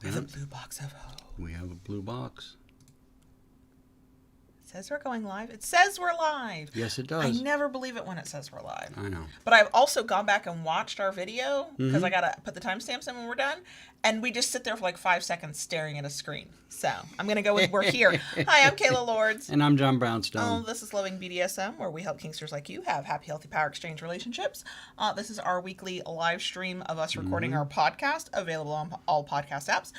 We have a blue box of hope. We have a blue box. It says we're going live. It says we're live. Yes, it does. I never believe it when it says we're live. I know. But I've also gone back and watched our video because Mm-hmm. I got to put the timestamps in when we're done. And we just sit there for like 5 seconds staring at a screen. So I'm going to go with we're here. Hi, I'm Kayla Lords. And I'm John Brownstone. This is Loving BDSM, where we help kinksters like you have happy, healthy power exchange relationships. This is our weekly live stream of us recording our podcast, available on all podcast apps.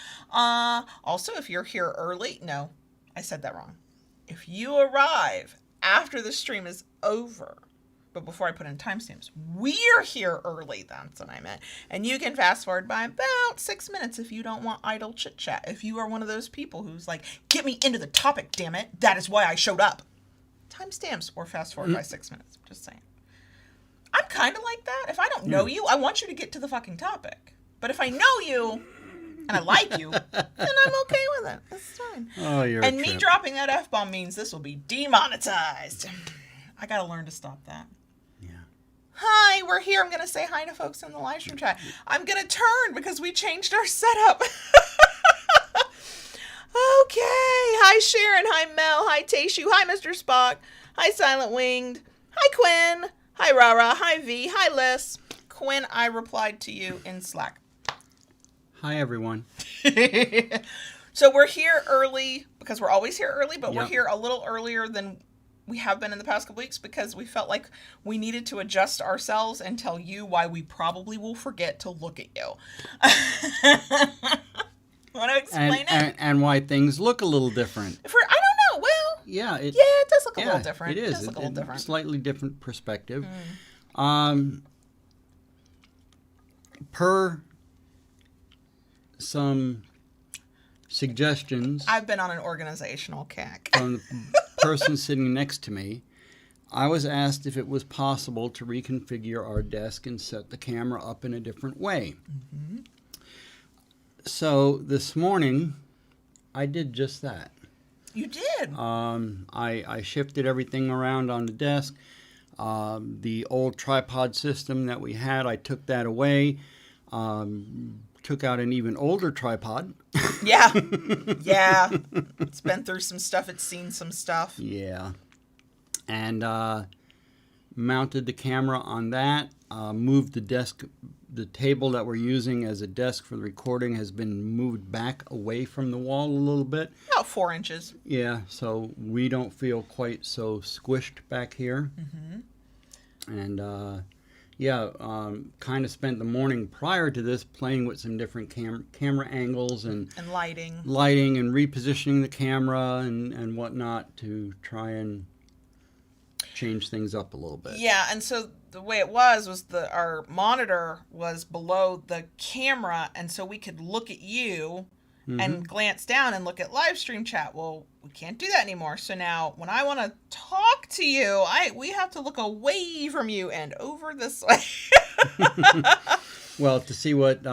Also, if you're here early, no, I said that wrong. If you arrive after the stream is over, but before I put in timestamps, we're here early, that's what I meant. And you can fast forward by about 6 minutes if you don't want idle chit chat. If you are one of those people who's like, get me into the topic, damn it. That is why I showed up. Timestamps or fast forward by 6 minutes. Just saying. I'm kind of like that. If I don't know you, I want you to get to the fucking topic. But if I know you and I like you, then I'm okay with it. That's fine. Oh, you're And a me trip. dropping that F-bomb means this will be demonetized. I got to learn to stop that. Yeah. Hi, we're here. I'm going to say hi to folks in the live stream chat. I'm going to turn because we changed our setup. Okay. Hi, Sharon. Hi, Mel. Hi, Tayshu. Hi, Mr. Spock. Hi, Silent Winged. Hi, Quinn. Hi, Rara. Hi, V. Hi, Liz. Quinn, I replied to you in Slack. Hi, everyone. So we're here early because we're always here early, but we're Yep. here a little earlier than we have been in the past couple weeks because we felt like we needed to adjust ourselves and tell you why we probably will forget to look at you. Want to explain it? And why things look a little different. I don't know. Well, Yeah. yeah, it does look a little different. It is. does look a little different. Slightly different perspective. Per some suggestions I've been on an organizational kick. from the person sitting next to me, I was asked if it was possible to reconfigure our desk and set the camera up in a different way. Mm-hmm. So this morning, I did just that. You did. I shifted everything around on the desk. The old tripod system that we had, I took that away. Took out an even older tripod. Yeah. Yeah. It's been through some stuff. It's seen some stuff. Yeah. And mounted the camera on that. Moved the desk, the table that we're using as a desk for the recording has been moved back away from the wall a little bit. About 4 inches. Yeah, so we don't feel quite so squished back here. Mm-hmm. And kind of spent the morning prior to this playing with some different camera angles and lighting and repositioning the camera and whatnot to try and change things up a little bit. Yeah, and so the way it was our monitor was below the camera, and so we could look at you and glance down and look at live stream chat. Well, we can't do that anymore. So now when I want to talk to you, we have to look away from you and over this way. Well, to see what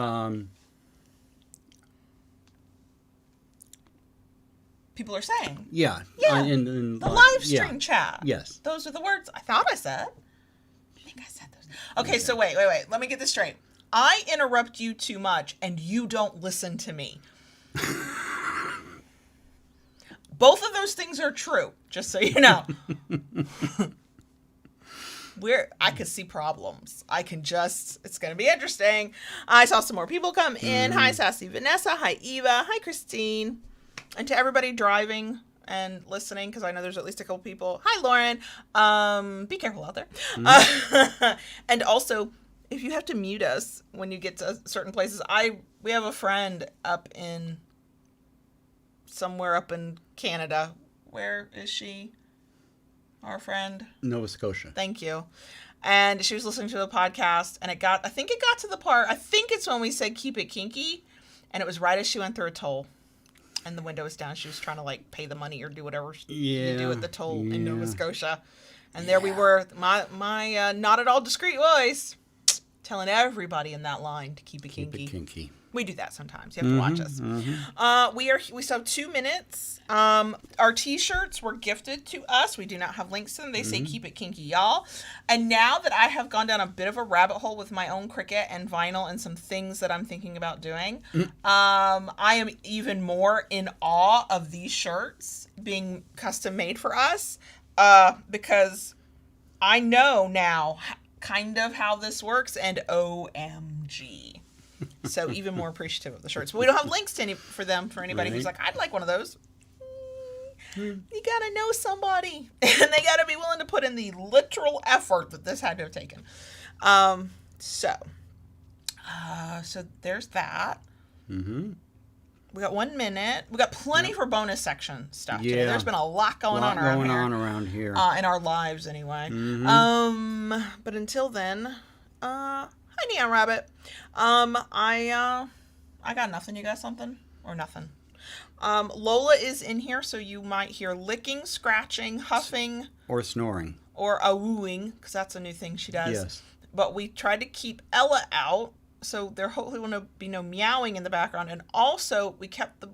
people are saying. Yeah. In the live stream chat. Yes. Those are the words I thought I said. I think I said those. Okay, so wait. Let me get this straight. I interrupt you too much and you don't listen to me. Both of those things are true, just so you know. I could see problems. It's going to be interesting. I saw some more people come in. Hi, Sassy Vanessa. Hi, Eva. Hi, Christine. And to everybody driving and listening, because I know there's at least a couple people. Hi, Lauren. Be careful out there. And also, if you have to mute us when you get to certain places, we have a friend somewhere up in Canada. Where is she? Our friend? Nova Scotia. Thank you. And she was listening to the podcast, and I think it got to the part, I think it's when we said keep it kinky, and it was right as she went through a toll. And the window was down. She was trying to pay the money or do whatever you do at the toll in Nova Scotia. And there we were, my not at all discreet voice. telling everybody in that line to keep it Keep kinky. it kinky. We do that sometimes. You have to watch us. We still have 2 minutes. Our t-shirts were gifted to us. We do not have links to them. They say keep it kinky, y'all. And now that I have gone down a bit of a rabbit hole with my own Cricut and vinyl and some things that I'm thinking about doing, I am even more in awe of these shirts being custom made for us, because I know now kind of how this works, and OMG. So even more appreciative of the shirts. But we don't have links to for anybody who's like, I'd like one of those. You gotta know somebody. And they gotta be willing to put in the literal effort that this had to have taken. So there's that. We got 1 minute. We got plenty for bonus section stuff today. There's been a lot going on around here. In our lives anyway. But until then, hi Neon Rabbit. I got nothing. You got something? Or nothing? Lola is in here, so you might hear licking, scratching, huffing. Or snoring. Or a wooing, because that's a new thing she does. Yes. But we tried to keep Ella out, so there hopefully will be no meowing in the background. And also, we kept the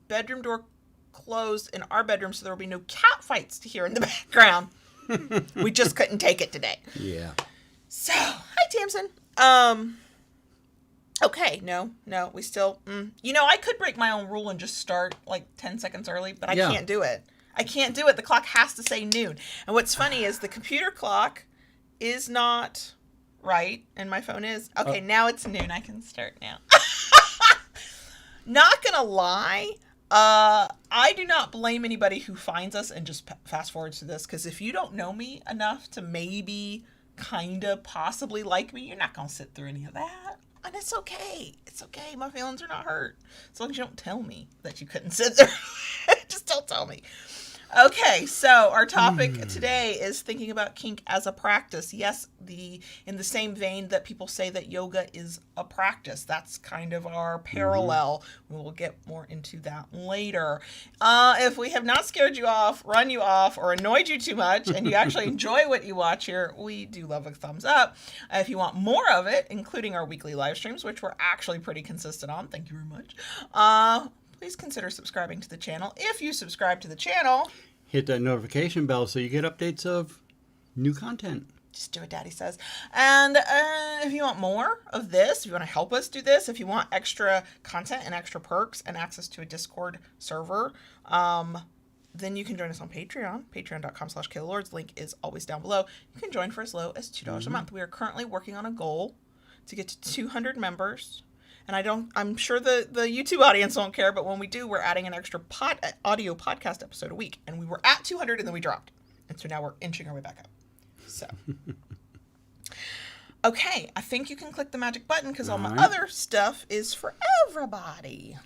bedroom door closed in our bedroom, so there will be no cat fights to hear in the background. We just couldn't take it today. Yeah. So, hi Tamsin. Okay, no, we still, I could break my own rule and just start like 10 seconds early, but I can't do it. The clock has to say noon. And what's funny is the computer clock is not right, and my phone is. Okay, now it's noon. I can start now. Not gonna lie, I do not blame anybody who finds us and just fast forwards to this, because if you don't know me enough to maybe kind of possibly like me, you're not gonna sit through any of that. And it's okay. It's okay. My feelings are not hurt. As long as you don't tell me that you couldn't sit there. Just don't tell me. Okay, so our topic today is thinking about kink as a practice. Yes, in the same vein that people say that yoga is a practice. That's kind of our parallel. We will get more into that later. If we have not scared you off, run you off, or annoyed you too much, and you actually enjoy what you watch here, we do love a thumbs up. If you want more of it, including our weekly live streams, which we're actually pretty consistent on, thank you very much. Please consider subscribing to the channel. If you subscribe to the channel, hit that notification bell so you get updates of new content. Just do what Daddy says. And if you want more of this, if you want to help us do this, if you want extra content and extra perks and access to a Discord server, then you can join us on Patreon, patreon.com/KaylaLords. Link is always down below. You can join for as low as $2 a month. We are currently working on a goal to get to 200 members. And I'm sure the YouTube audience won't care, but when we do, we're adding an extra audio podcast episode a week. And we were at 200 and then we dropped. And so now we're inching our way back up. So. Okay, I think you can click the magic button because all my other stuff is for everybody.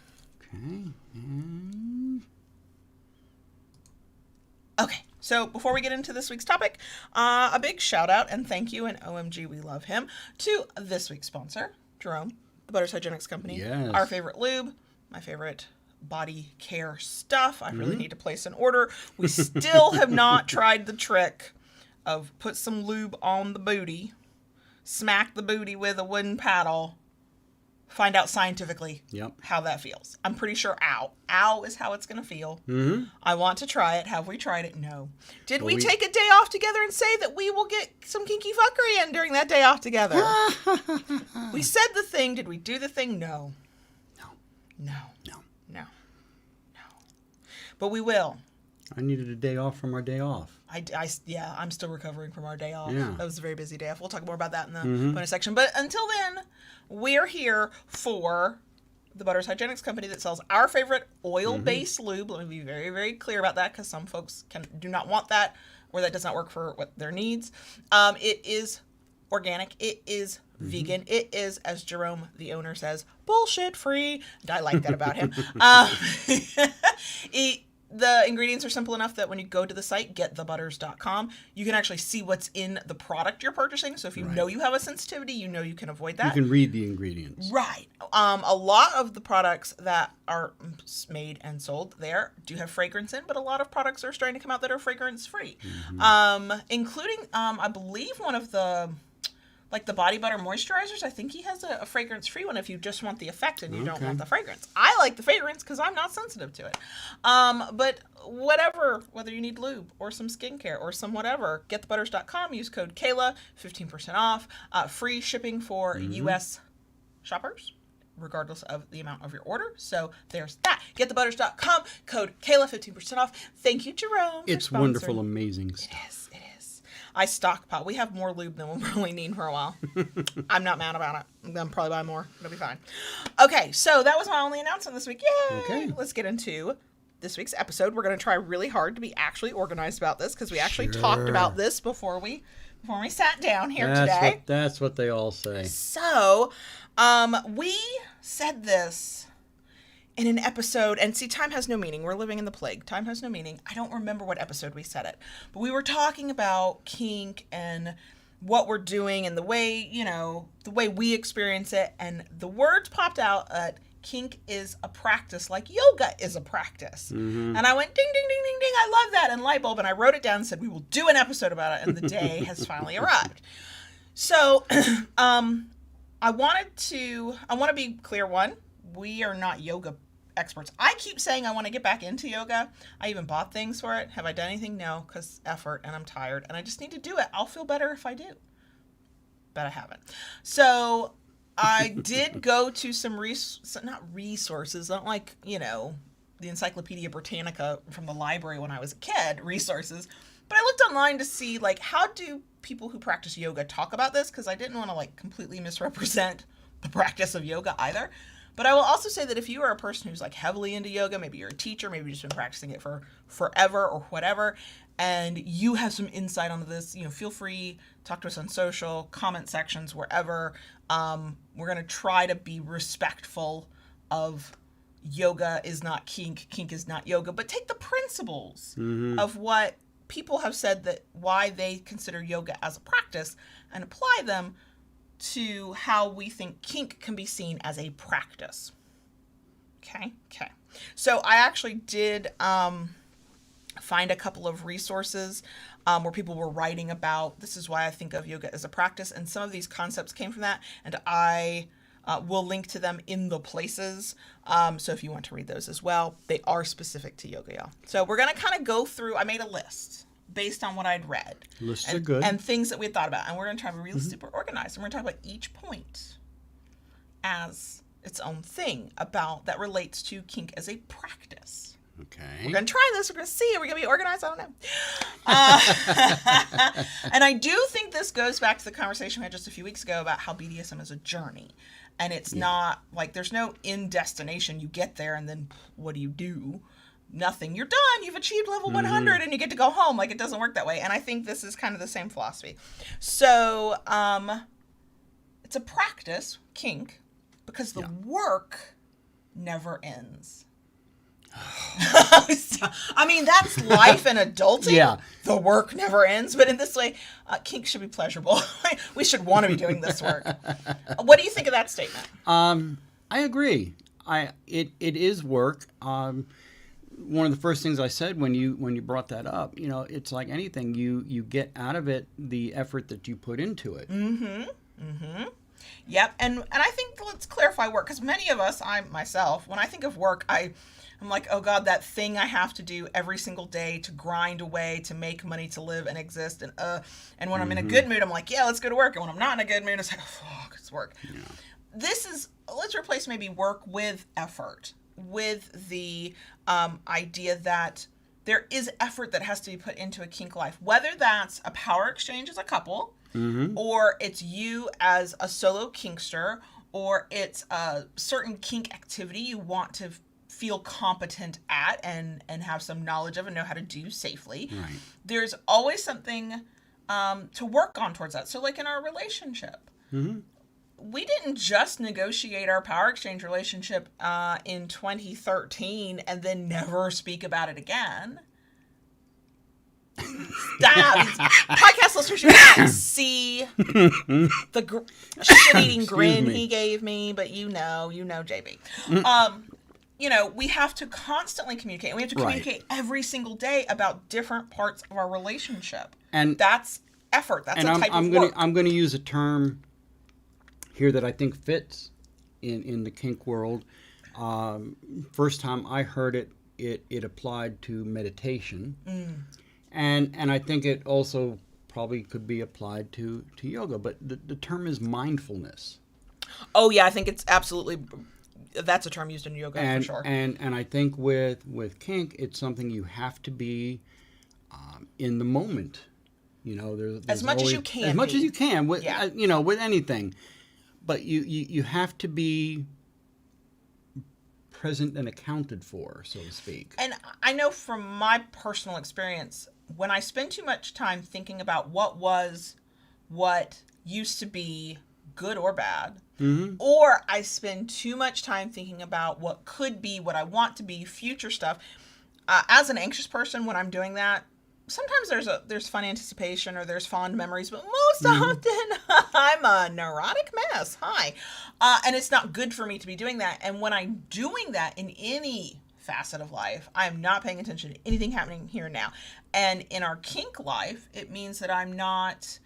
Okay, so before we get into this week's topic, a big shout out and thank you, and OMG, we love him, to this week's sponsor, Jerome. Butters Hygienics Company. Yes. Our favorite lube, my favorite body care stuff. I really need to place an order. We still have not tried the trick of put some lube on the booty, smack the booty with a wooden paddle, find out scientifically how that feels. I'm pretty sure ow is how it's going to feel. I want to try it. Have we tried it? No. Did we take a day off together and say that we will get some kinky fuckery in during that day off together? We said the thing. Did we do the thing? No. But we will. I needed a day off from our day off. I'm still recovering from our day off. Yeah. That was a very busy day off. We'll talk more about that in the bonus section. But until then, we're here for the Butters Hygienics Company that sells our favorite oil-based lube. Let me be very, very clear about that because some folks do not want that or that does not work for what their needs. It is organic. It is vegan. It is, as Jerome, the owner, says, bullshit-free. And I like that about him. The ingredients are simple enough that when you go to the site, getthebutters.com, you can actually see what's in the product you're purchasing. So if you know you have a sensitivity, you know you can avoid that. You can read the ingredients. Right. A lot of the products that are made and sold there do have fragrance in, but a lot of products are starting to come out that are fragrance-free, including, I believe, one of the like the body butter moisturizers, I think he has a fragrance-free one if you just want the effect and you don't Okay. want the fragrance. I like the fragrance because I'm not sensitive to it. But whatever, whether you need lube or some skincare or some whatever, getthebutters.com, use code Kayla, 15% off, free shipping for U.S. shoppers, regardless of the amount of your order. So there's that. Getthebutters.com, code Kayla, 15% off. Thank you, Jerome. It's wonderful, amazing stuff. It is. I stockpile. We have more lube than we'll probably need for a while. I'm not mad about it. I'm going to probably buy more. It'll be fine. Okay, so that was my only announcement this week. Yay! Okay. Let's get into this week's episode. We're going to try really hard to be actually organized about this because we actually talked about this before we sat down here today. That's what they all say. So, we said this in an episode, and see, time has no meaning. We're living in the plague. Time has no meaning. I don't remember what episode we said it, but we were talking about kink and what we're doing and the way, the way we experience it, and the words popped out that kink is a practice like yoga is a practice. And I went ding, ding, ding, ding, ding. I love that. And light bulb. And I wrote it down and said, we will do an episode about it. And the day has finally arrived. So, I want to be clear. One, we are not yoga experts. I keep saying I want to get back into yoga. I even bought things for it. Have I done anything? No, because effort and I'm tired and I just need to do it. I'll feel better if I do. But I haven't. So I did go to some not resources, not like, the Encyclopedia Britannica from the library when I was a kid, resources. But I looked online to see, like, how do people who practice yoga talk about this? Because I didn't want to, like, completely misrepresent the practice of yoga either. But I will also say that if you are a person who's, like, heavily into yoga, maybe you're a teacher, maybe you've just been practicing it for forever or whatever, and you have some insight on this, feel free, talk to us on social, comment sections, wherever. We're going to try to be respectful of yoga is not kink, kink is not yoga, but take the principles of what people have said that why they consider yoga as a practice and apply them to how we think kink can be seen as a practice. Okay. So I actually did find a couple of resources where people were writing about this is why I think of yoga as a practice, and some of these concepts came from that, and I will link to them in the places. So if you want to read those as well, they are specific to yoga, y'all. So we're going to kind of go through, I made a list based on what I'd read. Lists are good. And things that we had thought about. And we're going to try to be really super organized. And we're going to talk about each point as its own thing about that relates to kink as a practice. Okay. We're going to try this. We're going to see. Are we going to be organized? I don't know. And I do think this goes back to the conversation we had just a few weeks ago about how BDSM is a journey. And it's not like there's no end destination. You get there and then what do? Nothing. You're done. You've achieved level 100 and you get to go home. Like, it doesn't work that way. And I think this is kind of the same philosophy. So, it's a practice, kink, because the work never ends. I mean, that's life and adulting. Yeah. The work never ends. But in this way, kink should be pleasurable. We should want to be doing this work. What do you think of that statement? I agree. It is work. One of the first things I said when you brought that up, it's like anything. You get out of it the effort that you put into it. Yep. And I think let's clarify work, because many of us, I myself, when I think of work, I'm like, oh God, that thing I have to do every single day to grind away, to make money, to live and exist. And when I'm in a good mood, I'm like, yeah, let's go to work. And when I'm not in a good mood, it's like, oh, fuck, it's work. Yeah. Let's replace maybe work with effort, with the idea that there is effort that has to be put into a kink life, whether that's a power exchange as a couple, or it's you as a solo kinkster, or it's a certain kink activity you want to feel competent at and have some knowledge of and know how to do safely. Right. There's always something to work on towards that. So like in our relationship, we didn't just negotiate our power exchange relationship in 2013 and then never speak about it again. Stop. Podcast listeners, you can't see the shit-eating grin he gave me, but you know JB. We have to constantly communicate. And we have to communicate every single day about different parts of our relationship. And that's effort. That's and a type of work. I'm gonna use a term here that I think fits in the kink world. First time I heard it, it applied to meditation, and I think it also probably could be applied to yoga. But the term is mindfulness. Oh yeah, I think it's absolutely, that's a term used in yoga for sure. And I think with kink, it's something you have to be in the moment. You know, there's as much always, as you can. as much be. as you can with Yeah. you know, with anything, but you have to be present and accounted for, so to speak. And I know from my personal experience, when I spend too much time thinking about what used to be good or bad, or I spend too much time thinking about what could be, what I want to be, future stuff. As an anxious person, when I'm doing that, sometimes there's fun anticipation or there's fond memories, but most often I'm a neurotic mess. Hi. And it's not good for me to be doing that. And when I'm doing that in any facet of life, I am not paying attention to anything happening here and now. And in our kink life, it means that I'm not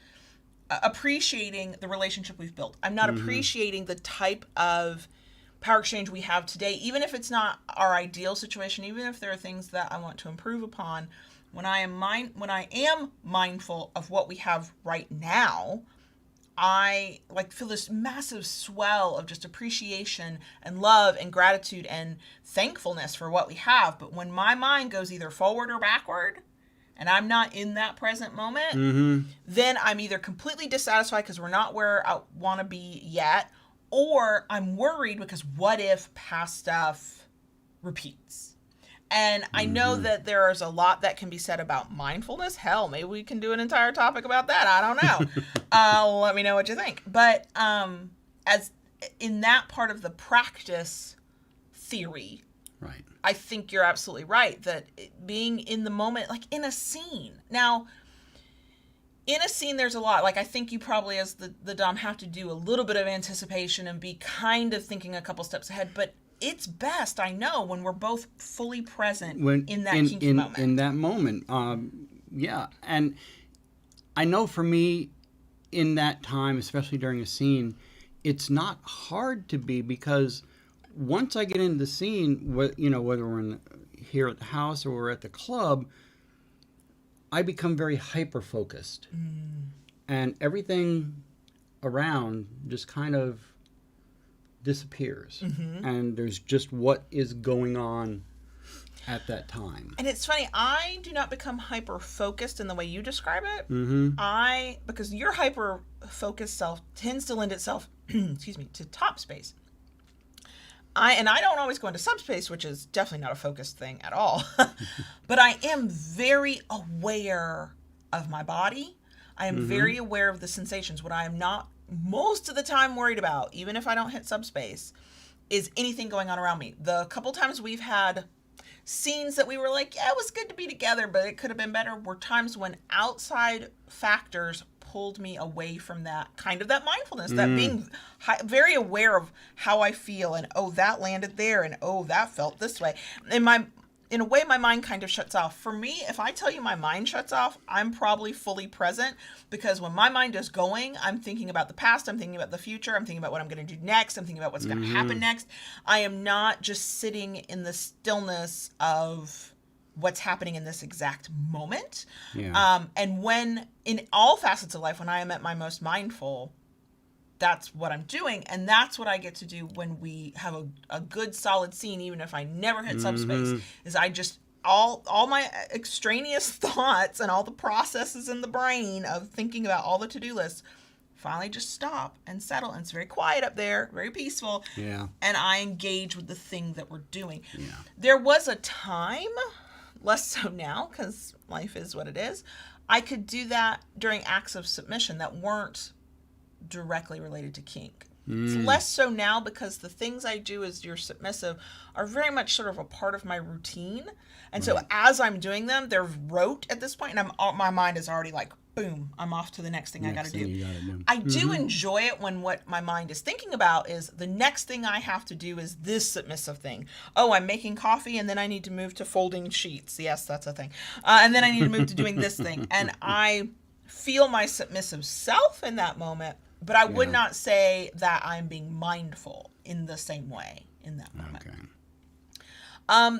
appreciating the relationship we've built. I'm not appreciating the type of power exchange we have today, even if it's not our ideal situation, even if there are things that I want to improve upon. When I am mindful of what we have right now, I feel this massive swell of just appreciation and love and gratitude and thankfulness for what we have. But when my mind goes either forward or backward, and I'm not in that present moment, then I'm either completely dissatisfied because we're not where I want to be yet, or I'm worried because what if past stuff repeats? And I know that there is a lot that can be said about mindfulness. Hell, maybe we can do an entire topic about that. I don't know. Let me know what you think. But as in that part of the practice theory, Right. I think you're absolutely right that being in the moment, like in a scene. Now, in a scene, there's a lot. Like, I think you probably, as the Dom, have to do a little bit of anticipation and be kind of thinking a couple steps ahead. But it's best, I know, when we're both fully present in that kinky moment. In that moment, yeah. And I know for me, in that time, especially during a scene, it's not hard to be, because once I get into the scene, whether we're here at the house or we're at the club, I become very hyper-focused. And everything around just kind of disappears. And there's just what is going on at that time. And it's funny, I do not become hyper-focused in the way you describe it. Because your hyper-focused self tends to lend itself, to top space. I don't always go into subspace, which is definitely not a focused thing at all. But I am very aware of my body. I am very aware of the sensations. What I am not most of the time worried about, even if I don't hit subspace, is anything going on around me. The couple times we've had scenes that we were like, yeah, it was good to be together, but it could have been better, were times when outside factors pulled me away from that kind of that mindfulness, that being very aware of how I feel, and oh, that landed there, and oh, that felt this way. And in a way, my mind kind of shuts off. For me, if I tell you my mind shuts off, I'm probably fully present, because when my mind is going, I'm thinking about the past, I'm thinking about the future, I'm thinking about what I'm going to do next, I'm thinking about what's going to happen next. I am not just sitting in the stillness of what's happening in this exact moment. And when, in all facets of life, when I am at my most mindful, that's what I'm doing. And that's what I get to do when we have a good solid scene, even if I never hit subspace, is I just, all my extraneous thoughts and all the processes in the brain of thinking about all the to-do lists finally just stop and settle. And it's very quiet up there, very peaceful. Yeah. And I engage with the thing that we're doing. Yeah. There was a time, less so now because life is what it is, I could do that during acts of submission that weren't directly related to kink. It's less so now, because the things I do as your submissive are very much sort of a part of my routine. And so as I'm doing them, they're rote at this point, and my mind is already like, boom, I'm off to the next thing I got to do. I do enjoy it when what my mind is thinking about is the next thing I have to do is this submissive thing. Oh, I'm making coffee, and then I need to move to folding sheets. Yes, that's a thing. And then I need to move to doing this thing. And I feel my submissive self in that moment, but I would Yeah. not say that I'm being mindful in the same way in that moment. Okay.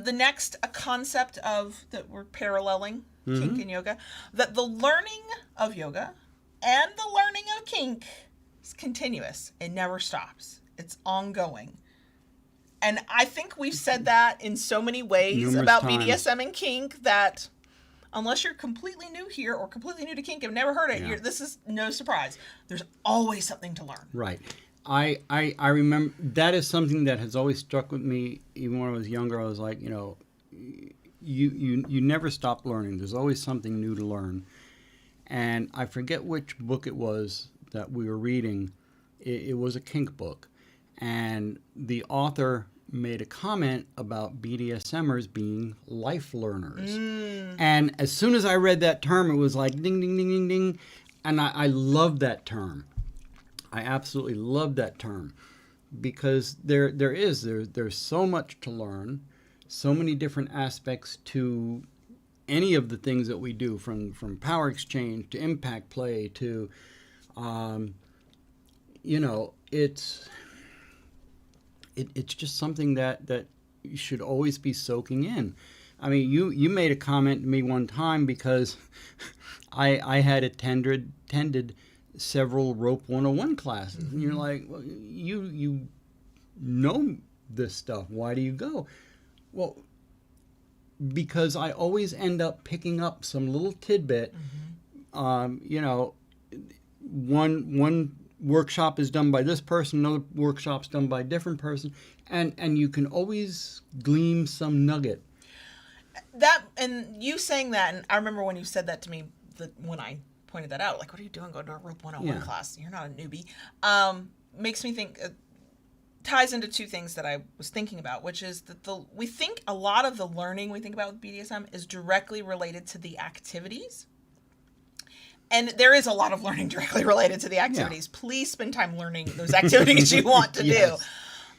The next concept of that we're paralleling kink and yoga, that the learning of yoga and the learning of kink is continuous. It never stops. It's ongoing. And I think we've said that in so many ways Numerous about times. BDSM and kink that unless you're completely new here or completely new to kink and never heard it, Yeah. this is no surprise. There's always something to learn. Right. I remember that is something that has always struck with me. Even when I was younger, I was like, you never stop learning. There's always something new to learn. And I forget which book it was that we were reading. It was a kink book, and the author made a comment about BDSMers being life learners. And as soon as I read that term, it was like ding, ding, ding, ding, ding. And I love that term. I absolutely love that term because there's so much to learn, so many different aspects to any of the things that we do, from power exchange to impact play to, it's just something that you should always be soaking in. I mean, you made a comment to me one time because I had attended several Rope 101 classes. And you're like, well, you know this stuff. Why do you go? Well, because I always end up picking up some little tidbit. One workshop is done by this person, another workshop's done by a different person, and you can always glean some nugget. That, and you saying that, and I remember when you said that to me, when I pointed that out, like, what are you doing going to a Rope 101 class? You're not a newbie. Makes me think, ties into two things that I was thinking about, which is that we think a lot of the learning we think about with BDSM is directly related to the activities. And there is a lot of learning directly related to the activities. Yeah. Please spend time learning those activities you want to do.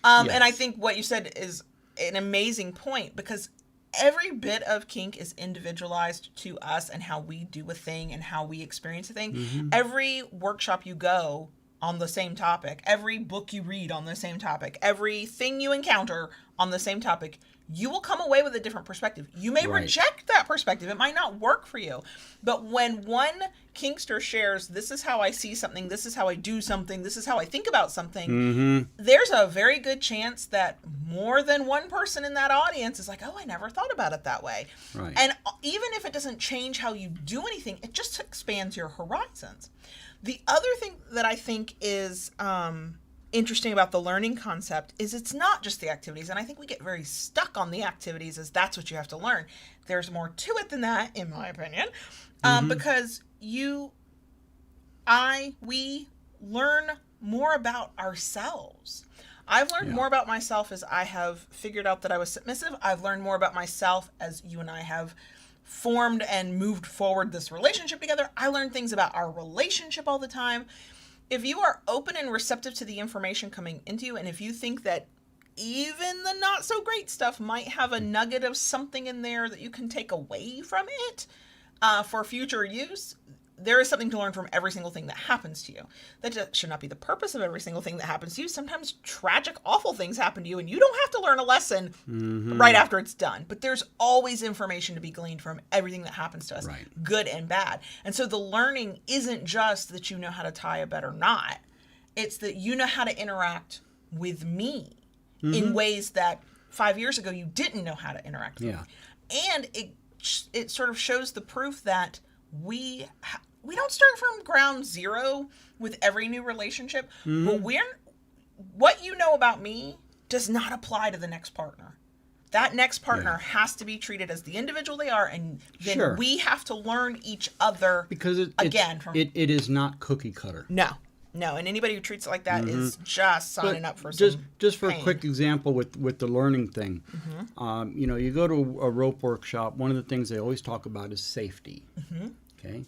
And I think what you said is an amazing point, because every bit of kink is individualized to us and how we do a thing and how we experience a thing. Every workshop you go on the same topic, every book you read on the same topic, everything you encounter on the same topic, you will come away with a different perspective. You may reject that perspective. It might not work for you. But when one kinkster shares, this is how I see something, this is how I do something, this is how I think about something, there's a very good chance that more than one person in that audience is like, oh, I never thought about it that way. Right. And even if it doesn't change how you do anything, it just expands your horizons. The other thing that I think is interesting about the learning concept is it's not just the activities, and I think we get very stuck on the activities as that's what you have to learn. There's more to it than that, in my opinion, because we learn more about ourselves. I've learned more about myself as I have figured out that I was submissive. I've learned more about myself as you and I have formed and moved forward this relationship together. I learn things about our relationship all the time. If you are open and receptive to the information coming into you, and if you think that even the not so great stuff might have a nugget of something in there that you can take away from it for future use, there is something to learn from every single thing that happens to you. That should not be the purpose of every single thing that happens to you. Sometimes tragic, awful things happen to you, and you don't have to learn a lesson right after it's done. But there's always information to be gleaned from everything that happens to us, good and bad. And so the learning isn't just that you know how to tie a better knot. It's that you know how to interact with me in ways that 5 years ago you didn't know how to interact with me. And it sort of shows the proof that we don't start from ground zero with every new relationship, but what you know about me does not apply to the next partner. That next partner has to be treated as the individual they are, and then we have to learn each other because it is not cookie cutter. No, and anybody who treats it like that is just signing up for some just for pain. a quick example with the learning thing. You go to a rope workshop, one of the things they always talk about is safety. Okay,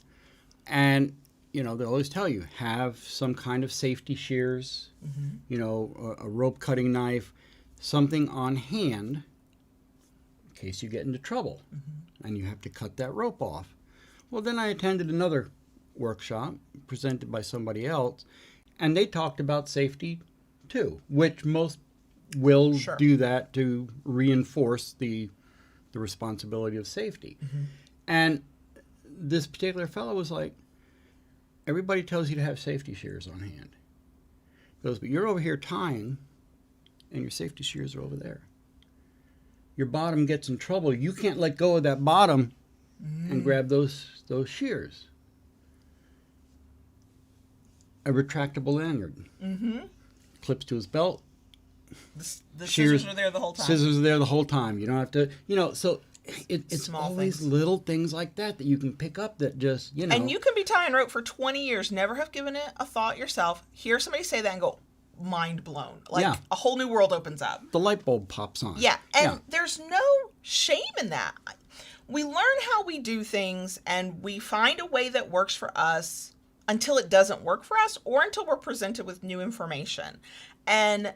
and they always tell you have some kind of safety shears, a rope cutting knife, something on hand in case you get into trouble and you have to cut that rope off. Well, then I attended another workshop presented by somebody else, and they talked about safety too, which most will do that to reinforce the responsibility of safety. And this particular fellow was like, everybody tells you to have safety shears on hand. He goes, but you're over here tying, and your safety shears are over there. Your bottom gets in trouble. You can't let go of that bottom and grab those shears. A retractable lanyard. Clips to his belt. The scissors are there the whole time. Scissors are there the whole time. You don't have to, so it's Small always things. little things like that you can pick up that just, And you can be tying rope for 20 years, never have given it a thought yourself, hear somebody say that and go, mind blown. Like a whole new world opens up. The light bulb pops on. Yeah, and there's no shame in that. We learn how we do things and we find a way that works for us until it doesn't work for us or until we're presented with new information. And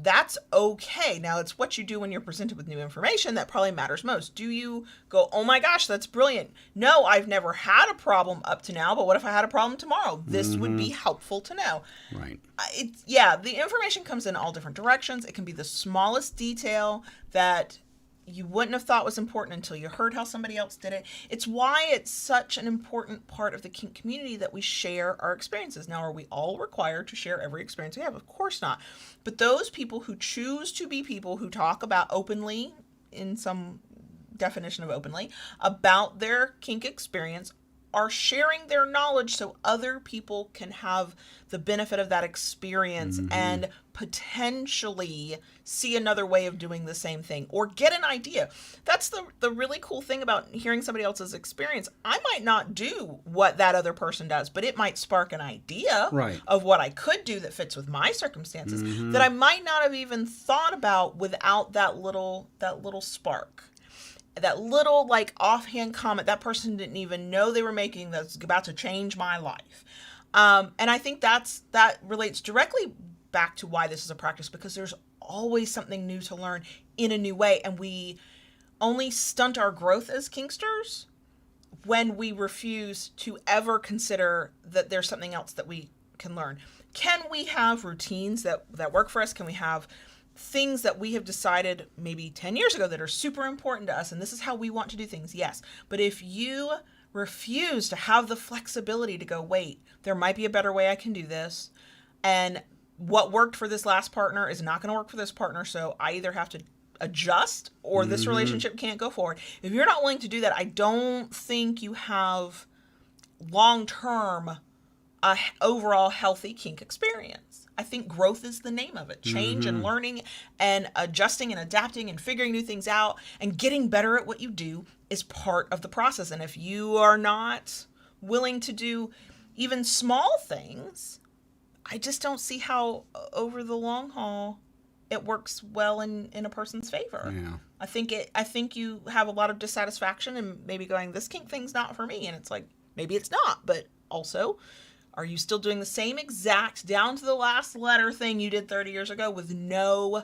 that's okay. Now, it's what you do when you're presented with new information that probably matters most. Do you go, oh my gosh, that's brilliant? No, I've never had a problem up to now, but what if I had a problem tomorrow? This would be helpful to know. Right. The information comes in all different directions. It can be the smallest detail that you wouldn't have thought was important until you heard how somebody else did it. It's why it's such an important part of the kink community that we share our experiences. Now, are we all required to share every experience we have? Of course not. But those people who choose to be people who talk about openly, in some definition of openly, about their kink experience are sharing their knowledge so other people can have the benefit of that experience and potentially see another way of doing the same thing or get an idea. That's the really cool thing about hearing somebody else's experience. I might not do what that other person does, but it might spark an idea of what I could do that fits with my circumstances that I might not have even thought about without that little spark. That little like offhand comment that person didn't even know they were making that's about to change my life. And I think that relates directly back to why this is a practice, because there's always something new to learn in a new way. And we only stunt our growth as kinksters when we refuse to ever consider that there's something else that we can learn. Can we have routines that work for us? Can we have things that we have decided maybe 10 years ago that are super important to us and this is how we want to do things? Yes. But if you refuse to have the flexibility to go, wait, there might be a better way I can do this, and what worked for this last partner is not going to work for this partner, so I either have to adjust or this relationship can't go forward. If you're not willing to do that, I don't think you have long-term overall healthy kink experience. I think growth is the name of it. Change and learning and adjusting and adapting and figuring new things out and getting better at what you do is part of the process. And if you are not willing to do even small things, I just don't see how over the long haul it works well in a person's favor. Yeah. I think you have a lot of dissatisfaction and maybe going, this kink thing's not for me. And it's like, maybe it's not, but also, are you still doing the same exact down to the last letter thing you did 30 years ago with no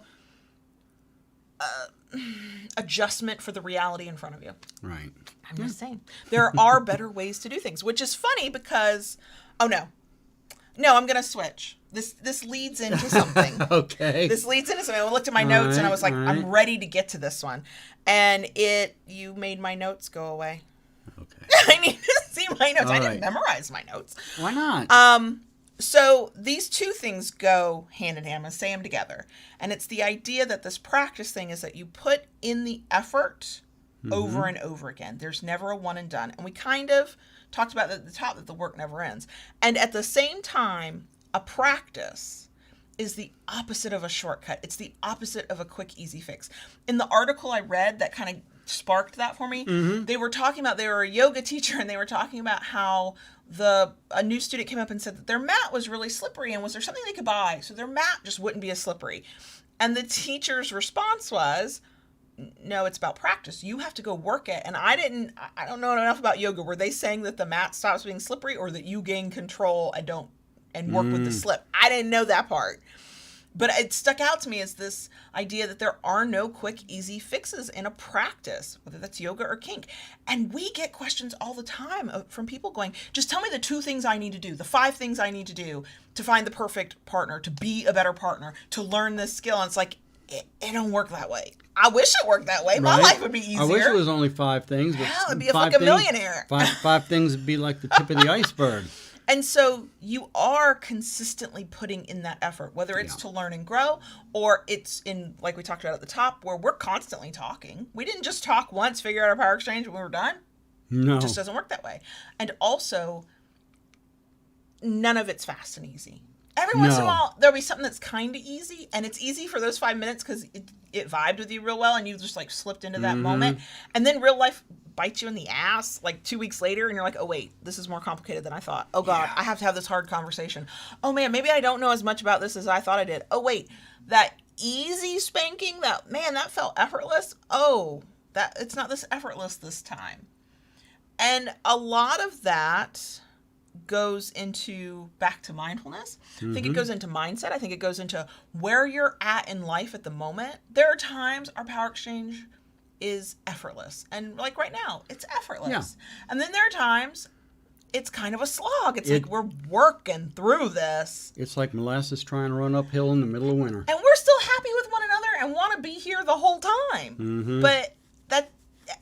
adjustment for the reality in front of you? Right. I'm just saying. There are better ways to do things, which is funny because, I'm going to switch. This leads into something. Okay. This leads into something. I looked at my notes and I was like, I'm ready to get to this one. And you made my notes go away. Okay. I need to see my notes. I didn't memorize my notes. Why not? So these two things go hand in hand. I'm going to say them together. And it's the idea that this practice thing is that you put in the effort over and over again. There's never a one and done. And we kind of talked about at the top that the work never ends. And at the same time, a practice is the opposite of a shortcut. It's the opposite of a quick, easy fix. In the article I read that kind of sparked that for me, they were talking about, they were a yoga teacher and they were talking about how a new student came up and said that their mat was really slippery and was there something they could buy so their mat just wouldn't be as slippery. And the teacher's response was, no, it's about practice. You have to go work it. And I don't know enough about yoga. Were they saying that the mat stops being slippery or that you gain control and work with the slip? I didn't know that part. But it stuck out to me as this idea that there are no quick, easy fixes in a practice, whether that's yoga or kink. And we get questions all the time from people going, just tell me the 2 things I need to do, the 5 things I need to do to find the perfect partner, to be a better partner, to learn this skill. And it's like, it don't work that way. I wish it worked that way. My life would be easier. I wish it was only 5 things. But Hell, I'd be a fucking millionaire. Five things would be like the tip of the iceberg. And so you are consistently putting in that effort, whether it's to learn and grow, or it's in, like we talked about at the top, where we're constantly talking. We didn't just talk once, figure out our power exchange, and we were done. No. It just doesn't work that way. And also, none of it's fast and easy. Every once in a while, there'll be something that's kind of easy, and it's easy for those 5 minutes because it vibed with you real well, and you just like slipped into that moment. And then real life bites you in the ass like 2 weeks later, and you're like, oh wait, this is more complicated than I thought. Oh God, I have to have this hard conversation. Oh man, maybe I don't know as much about this as I thought I did. Oh wait, that easy spanking, that felt effortless. Oh, that it's not this effortless this time. And a lot of that goes into back to mindfulness. I think it goes into mindset. I think it goes into where you're at in life at the moment. There are times our power exchange is effortless. And like right now, it's effortless. Yeah. And then there are times it's kind of a slog. It's like we're working through this. It's like molasses trying to run uphill in the middle of winter. And we're still happy with one another and want to be here the whole time. But that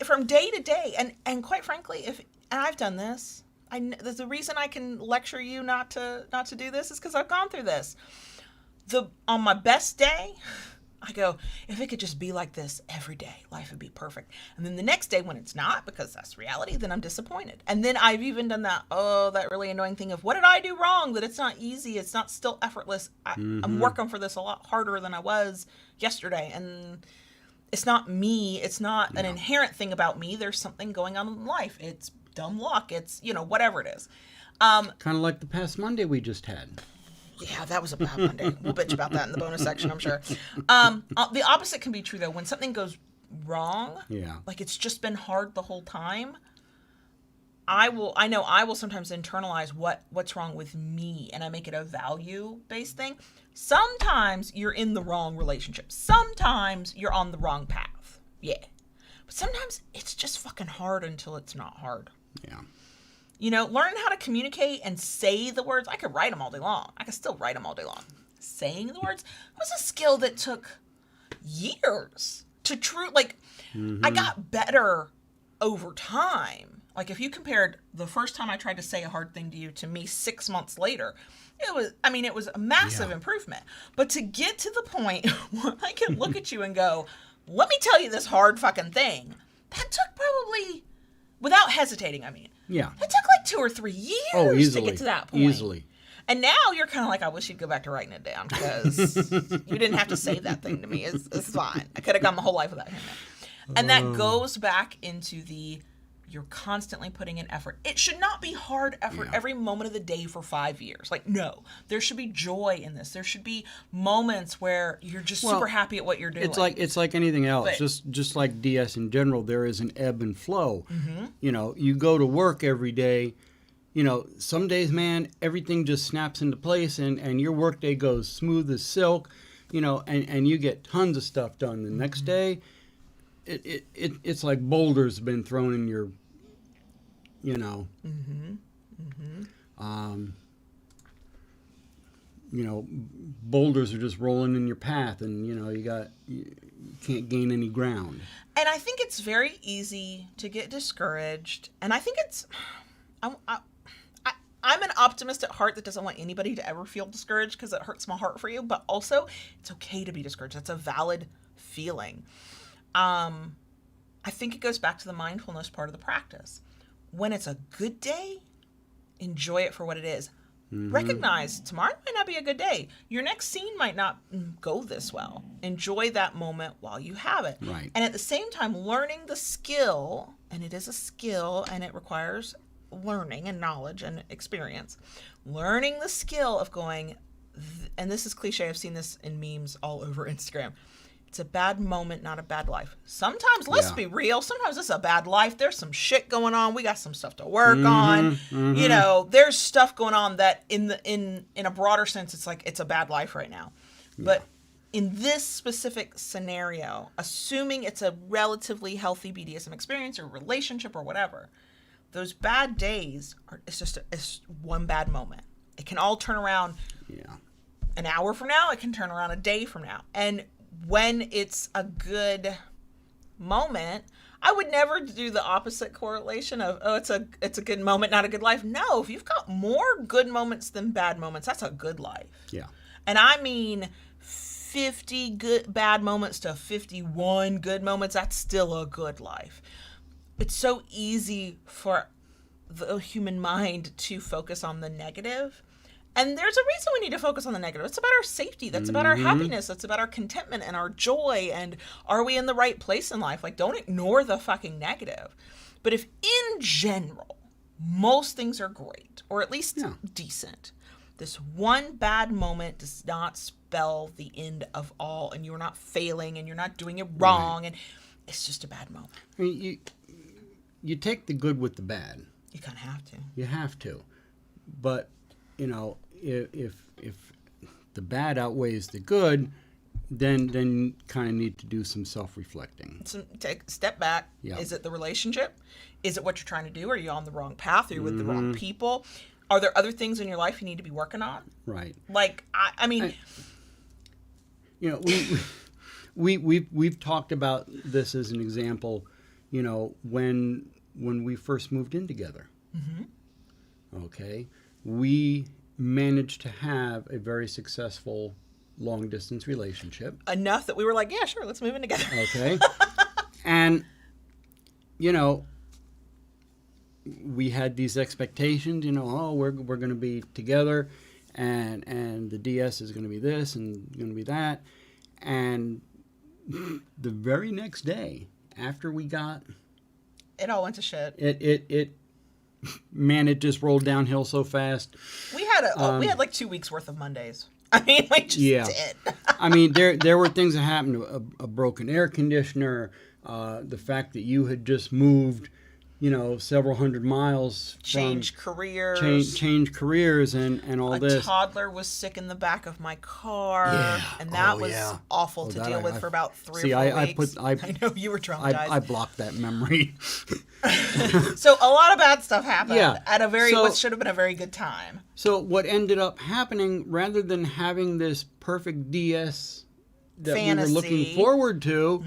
from day to day, and quite frankly, and I've done this, there's a reason I can lecture you not to do this is because I've gone through this. On my best day, I go, if it could just be like this every day, life would be perfect. And then the next day when it's not, because that's reality, then I'm disappointed. And then I've even done that really annoying thing of what did I do wrong? That it's not easy. It's not still effortless. I'm working for this a lot harder than I was yesterday. And it's not me. It's not an inherent thing about me. There's something going on in life. It's dumb luck. It's, whatever it is. Kind of like the past Monday we just had. Yeah, that was a bad Monday. We'll bitch about that in the bonus section, I'm sure. The opposite can be true, though. When something goes wrong, like it's just been hard the whole time, I will sometimes internalize what's wrong with me, and I make it a value-based thing. Sometimes you're in the wrong relationship. Sometimes you're on the wrong path. Yeah. But sometimes it's just fucking hard until it's not hard. Yeah. Learn how to communicate and say the words. I could write them all day long. I could still write them all day long. Saying the words was a skill that took years to I got better over time. Like if you compared the first time I tried to say a hard thing to you to me 6 months later, it was a massive improvement. But to get to the point where I can look at you and go, let me tell you this hard fucking thing, that took probably, without hesitating, that took like 2 or 3 years to get to that point. Easily. And now you're kind of like, I wish you'd go back to writing it down because you didn't have to say that thing to me. It's fine. I could have gone my whole life without hearing that. And that goes back into you're constantly putting in effort. It should not be hard effort every moment of the day for 5 years. Like, no, there should be joy in this. There should be moments where you're just super happy at what you're doing. It's like anything else. Just like DS in general, there is an ebb and flow. You go to work every day. Some days, man, everything just snaps into place and your workday goes smooth as silk, and you get tons of stuff done. The next day, it's like boulders have been thrown in your, boulders are just rolling in your path and, you can't gain any ground. And I think it's very easy to get discouraged. And I think I'm an optimist at heart that doesn't want anybody to ever feel discouraged because it hurts my heart for you. But also, it's okay to be discouraged. That's a valid feeling. I think it goes back to the mindfulness part of the practice. When it's a good day, enjoy it for what it is. Recognize tomorrow might not be a good day. Your next scene might not go this well. Enjoy that moment while you have it. Right. And at the same time, learning the skill, and it is a skill and it requires learning and knowledge and experience. Learning the skill of going, and this is cliche, I've seen this in memes all over Instagram. It's a bad moment, not a bad life. Sometimes, let's be real, sometimes it's a bad life. There's some shit going on. We got some stuff to work on. There's stuff going on that in a broader sense, it's like it's a bad life right now. But in this specific scenario, assuming it's a relatively healthy BDSM experience or relationship or whatever, those bad days it's one bad moment. It can all turn around an hour from now. It can turn around a day from now. And when it's a good moment, I would never do the opposite correlation of, oh, it's a good moment, not a good life. No, if you've got more good moments than bad moments, that's a good life. Yeah. And I mean 50 good bad moments to 51 good moments, that's still a good life. It's so easy for the human mind to focus on the negative. And there's a reason we need to focus on the negative. It's about our safety. That's about our happiness. That's about our contentment and our joy. And are we in the right place in life? Like, don't ignore the fucking negative. But if in general, most things are great, or at least decent, this one bad moment does not spell the end of all. And you're not failing and you're not doing it wrong. And it's just a bad moment. I mean, you take the good with the bad. You kind of have to. You have to. But, you know, if the bad outweighs the good, then kind of need to do some self-reflecting. So take a step back. Yeah. Is it the relationship? Is it what you're trying to do? Are you on the wrong path? Are you with the wrong people? Are there other things in your life you need to be working on? Right. Like, I mean... you know, we've talked about this as an example, you know, when we first moved in together. Okay. We managed to have a very successful long-distance relationship. Enough that we were like, yeah, sure, let's move in together. Okay. And, you know, we had these expectations, you know, oh, we're going to be together, and the DS is going to be this and going to be that. And the very next day, after we got... It all went to shit. Man, it just rolled downhill so fast. We had like 2 weeks worth of Mondays. I mean, we just did. I mean, there were things that happened. A broken air conditioner, the fact that you had just moved, you know, several hundred miles. Change careers. Change careers and all this. A toddler was sick in the back of my car. And that was awful to deal with for about 3 or 4 weeks. I know you were traumatized. I blocked that memory. So a lot of bad stuff happened at what should have been a very good time. So what ended up happening, rather than having this perfect DS that fantasy we were looking forward to,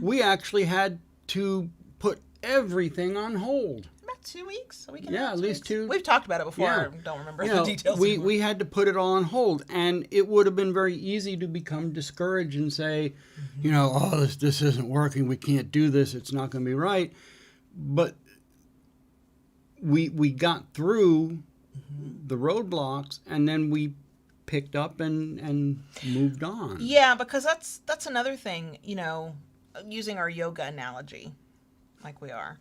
we actually had to put everything on hold. About 2 weeks? A week and at least 2. We've talked about it before. I don't remember the details. We had to put it all on hold, and it would have been very easy to become discouraged and say, you know, oh, this isn't working. We can't do this. It's not going to be right. But we got through the roadblocks, and then we picked up and moved on. Yeah, because that's another thing, you know, using our yoga analogy, like we are.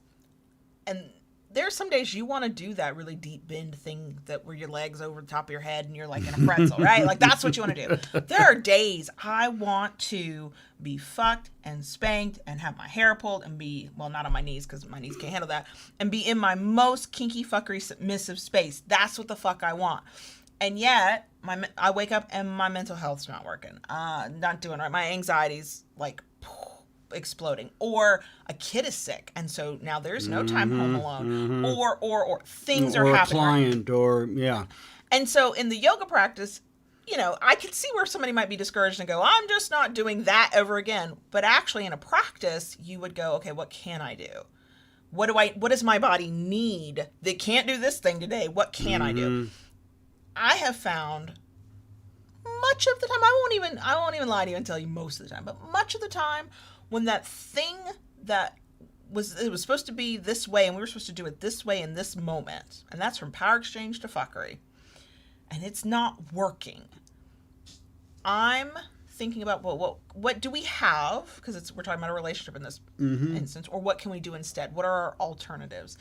And there's some days you want to do that really deep bend thing that where your legs over the top of your head and you're like in a pretzel, right? Like that's what you want to do. There are days I want to be fucked and spanked and have my hair pulled and be, well, not on my knees because my knees can't handle that, and be in my most kinky fuckery submissive space. That's what the fuck I want. And yet I wake up and my mental health's not working. Not doing right. My anxiety's like exploding, or a kid is sick and so now there's no time home alone, or things are happening, or a client, and so in the yoga practice, you know, I can see where somebody might be discouraged and go, I'm just not doing that ever again. But actually in a practice you would go, okay, what can I do? What does my body need that can't do this thing today? What can I do? I have found much of the time, I won't even lie to you and tell you most of the time, but much of the time, when that thing that it was supposed to be this way and we were supposed to do it this way in this moment, and that's from power exchange to fuckery, and it's not working, I'm thinking about, well, what do we have? Because we're talking about a relationship in this instance, or what can we do instead? What are our alternatives?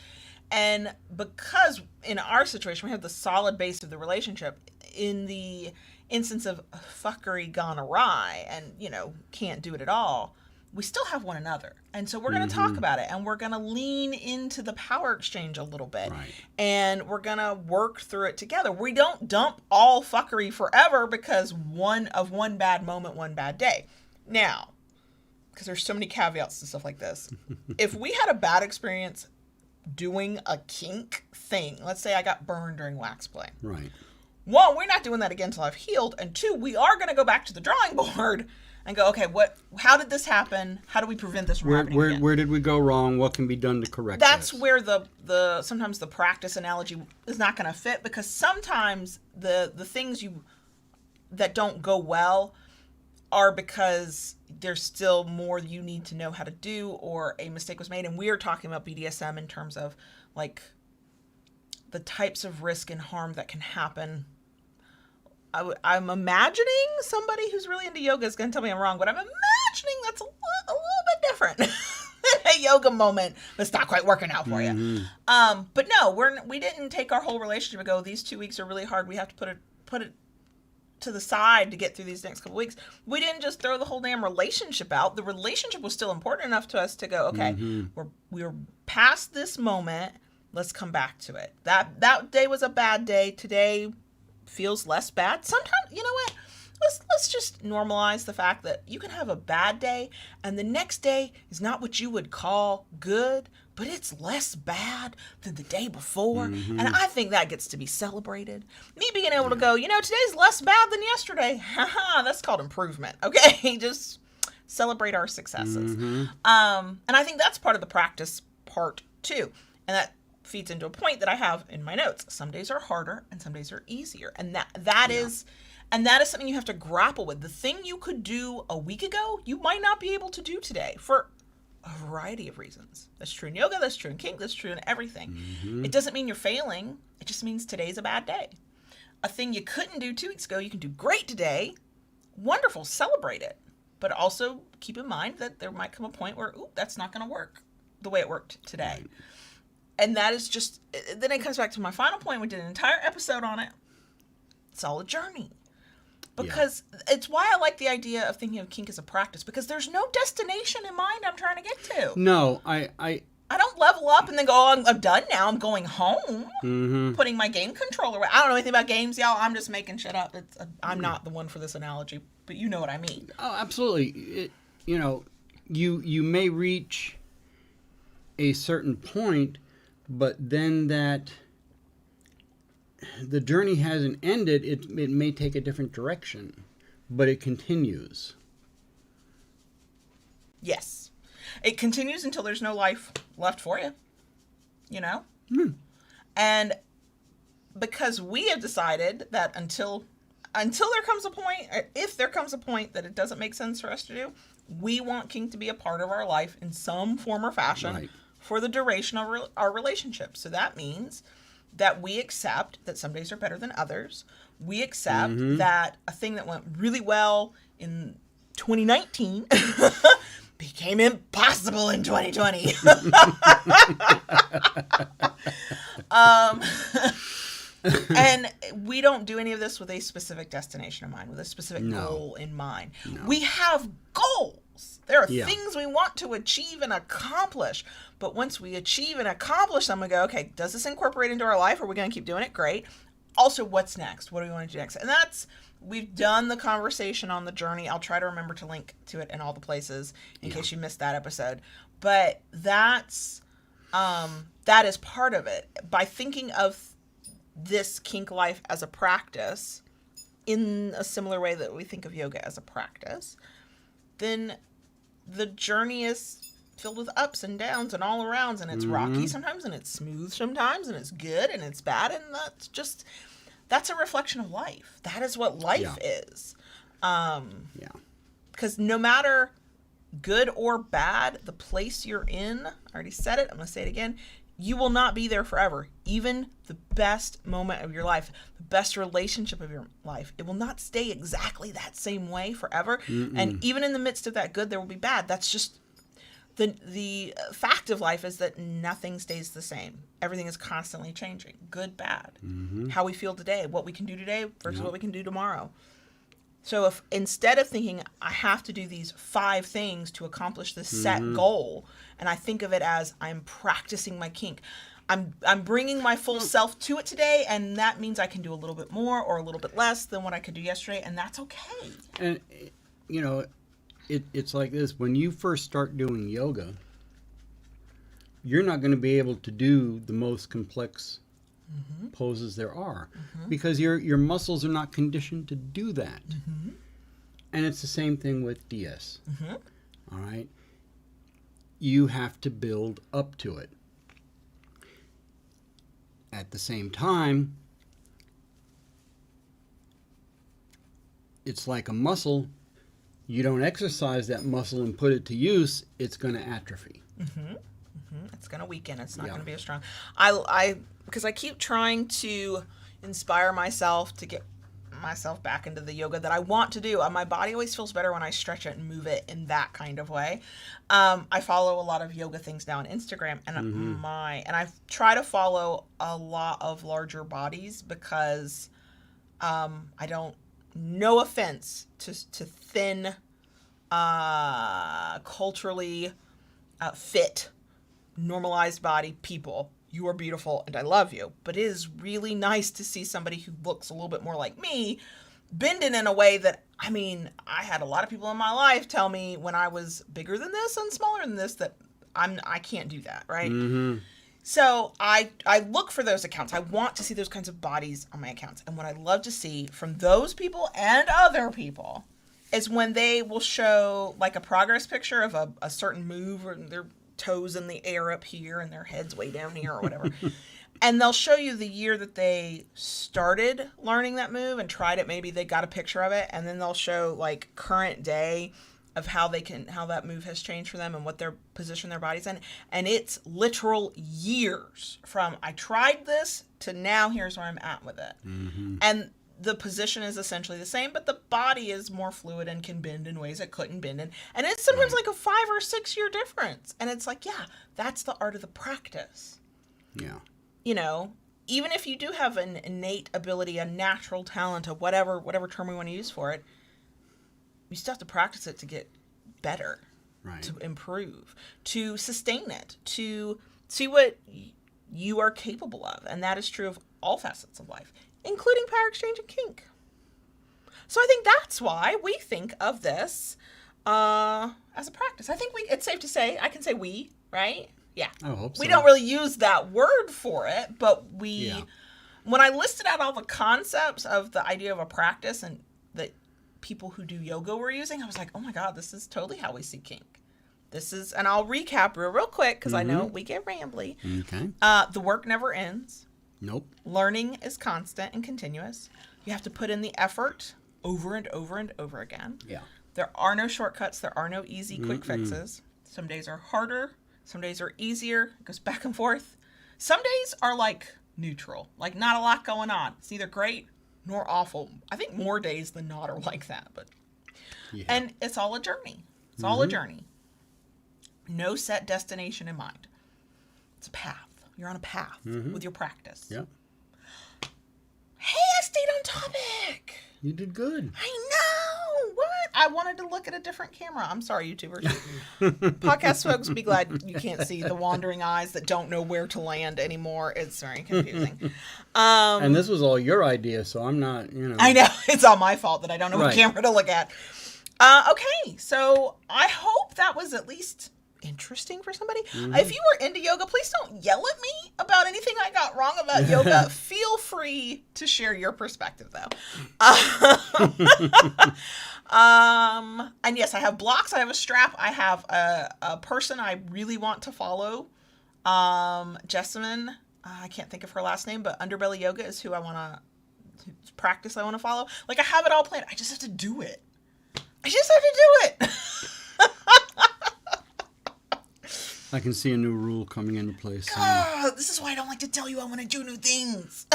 And because in our situation, we have the solid base of the relationship, in the instance of fuckery gone awry and, you know, can't do it at all, we still have one another. And so we're going to talk about it, and we're going to lean into the power exchange a little bit. Right. And we're going to work through it together. We don't dump all fuckery forever because one bad moment, one bad day. Now, because there's so many caveats to stuff like this. If we had a bad experience doing a kink thing, let's say I got burned during wax play. Right. One, we're not doing that again until I've healed. And two, we are going to go back to the drawing board and go, okay, how did this happen? How do we prevent this from happening again? Where did we go wrong? What can be done to correct That's this? where the sometimes the practice analogy is not going to fit, because sometimes the things that don't go well are because there's still more you need to know how to do, or a mistake was made. And we are talking about BDSM in terms of like the types of risk and harm that can happen. I'm imagining somebody who's really into yoga is going to tell me I'm wrong, but I'm imagining that's a little bit different than a yoga moment that's not quite working out for you. But no, we didn't take our whole relationship and go, these 2 weeks are really hard, we have to put it to the side to get through these next couple weeks. We didn't just throw the whole damn relationship out. The relationship was still important enough to us to go, okay, we're past this moment. Let's come back to it. That day was a bad day. Today feels less bad. Sometimes, you know what? Let's just normalize the fact that you can have a bad day and the next day is not what you would call good, but it's less bad than the day before. And I think that gets to be celebrated. Me being able to go, today's less bad than yesterday. That's called improvement. Okay. Just celebrate our successes. And I think that's part of the practice part too. And that feeds into a point that I have in my notes. Some days are harder and some days are easier. And that is something you have to grapple with. The thing you could do a week ago, you might not be able to do today for a variety of reasons. That's true in yoga, that's true in kink, that's true in everything. It doesn't mean you're failing. It just means today's a bad day. A thing you couldn't do 2 weeks ago, you can do great today. Wonderful, celebrate it. But also keep in mind that there might come a point where, that's not going to work the way it worked today. Right. And that is just, then it comes back to my final point. We did an entire episode on it. It's all a journey. Because it's why I like the idea of thinking of kink as a practice, because there's no destination in mind I'm trying to get to. No, I don't level up and then go, I'm done now. I'm going home, putting my game controller away. I don't know anything about games, y'all. I'm just making shit up. I'm not the one for this analogy, but you know what I mean. Oh, absolutely. You may reach a certain point, but then that the journey hasn't ended. It may take a different direction, but it continues. Yes. It continues until there's no life left for you. And because we have decided that until there comes a point, or if there comes a point that it doesn't make sense for us to do, we want kink to be a part of our life in some form or fashion for the duration of our relationship. So that means that we accept that some days are better than others. We accept that a thing that went really well in 2019 became impossible in 2020. And we don't do any of this with a specific destination in mind, with a specific goal in mind. No. We have goals. There are things we want to achieve and accomplish. But once we achieve and accomplish them, we go, okay, does this incorporate into our life? Are we going to keep doing it? Great. Also, what's next? What do we want to do next? And we've done the conversation on the journey. I'll try to remember to link to it in all the places in case you missed that episode. But that is part of it. By thinking of this kink life as a practice in a similar way that we think of yoga as a practice, then the journey is filled with ups and downs and all arounds, and it's rocky sometimes, and it's smooth sometimes, and it's good and it's bad, and that's a reflection of life. That is what life is. Because no matter good or bad, the place you're in, I already said it, I'm going to say it again, you will not be there forever. Even the best moment of your life, the best relationship of your life, it will not stay exactly that same way forever. And even in the midst of that good, there will be bad. That's just the fact of life, is that nothing stays the same. Everything is constantly changing. Good, bad. How we feel today, what we can do today versus what we can do tomorrow. So if instead of thinking I have to do these 5 things to accomplish this set goal, and I think of it as I'm practicing my kink, I'm bringing my full self to it today, and that means I can do a little bit more or a little bit less than what I could do yesterday, and that's okay. And, you know, it's like this. When you first start doing yoga, you're not going to be able to do the most complex poses there are because your muscles are not conditioned to do that. And it's the same thing with DS. All right? You have to build up to it. At the same time, it's like a muscle. You don't exercise that muscle and put it to use, it's going to atrophy. It's going to weaken. It's not going to be as strong. Because I keep trying to inspire myself to get myself back into the yoga that I want to do. My body always feels better when I stretch it and move it in that kind of way. I follow a lot of yoga things now on Instagram, and and I try to follow a lot of larger bodies because I don't. No offense to thin, culturally fit, normalized body people. You are beautiful and I love you. But it is really nice to see somebody who looks a little bit more like me bending in a way that, I mean, I had a lot of people in my life tell me when I was bigger than this and smaller than this that I can't do that, right? So I look for those accounts. I want to see those kinds of bodies on my accounts. And what I love to see from those people and other people is when they will show like a progress picture of a certain move, or their toes in the air up here and their heads way down here or whatever. And they'll show you the year that they started learning that move and tried it. Maybe they got a picture of it, and then they'll show like current day of how that move has changed for them and what their position their body's in. And it's literal years from I tried this to now here's where I'm at with it. And the position is essentially the same, but the body is more fluid and can bend in ways it couldn't bend in. And it's sometimes like a 5 or 6 year difference. And it's like, yeah, that's the art of the practice. Yeah. You know, even if you do have an innate ability, a natural talent, a whatever term we want to use for it, you still have to practice it to get better, to improve, to sustain it, to see what you are capable of. And that is true of all facets of life, including power exchange and kink. So I think that's why we think of this as a practice. I think it's safe to say, I can say we, right? Yeah. I hope so. We don't really use that word for it, but when I listed out all the concepts of the idea of a practice and that people who do yoga were using, I was like, oh my God, this is totally how we see kink. This is, and I'll recap real quick because I know we get rambly. Okay. The work never ends. Nope. Learning is constant and continuous. You have to put in the effort over and over and over again. Yeah. There are no shortcuts. There are no easy quick fixes. Some days are harder. Some days are easier. It goes back and forth. Some days are like neutral, like not a lot going on. It's neither great nor awful. I think more days than not are like that, but and it's all a journey. It's all a journey. No set destination in mind. It's a path. You're on a path with your practice. Yep. Hey, I stayed on topic. You did good. I know. What? I wanted to look at a different camera. I'm sorry, YouTubers. Podcast folks, be glad you can't see the wandering eyes that don't know where to land anymore. It's very confusing. And this was all your idea, so I'm not, I know. It's all my fault that I don't know what camera to look at. Okay, so I hope that was at least interesting for somebody. If you were into yoga, please don't yell at me about anything I got wrong about yoga. Feel free to share your perspective, though. And yes, I have blocks. I have a strap. I have a person I really want to follow. Jessamine, I can't think of her last name, but Underbelly Yoga is who I want to practice. I want to follow. Like, I have it all planned. I just have to do it. I can see a new rule coming into place. This is why I don't like to tell you I want to do new things.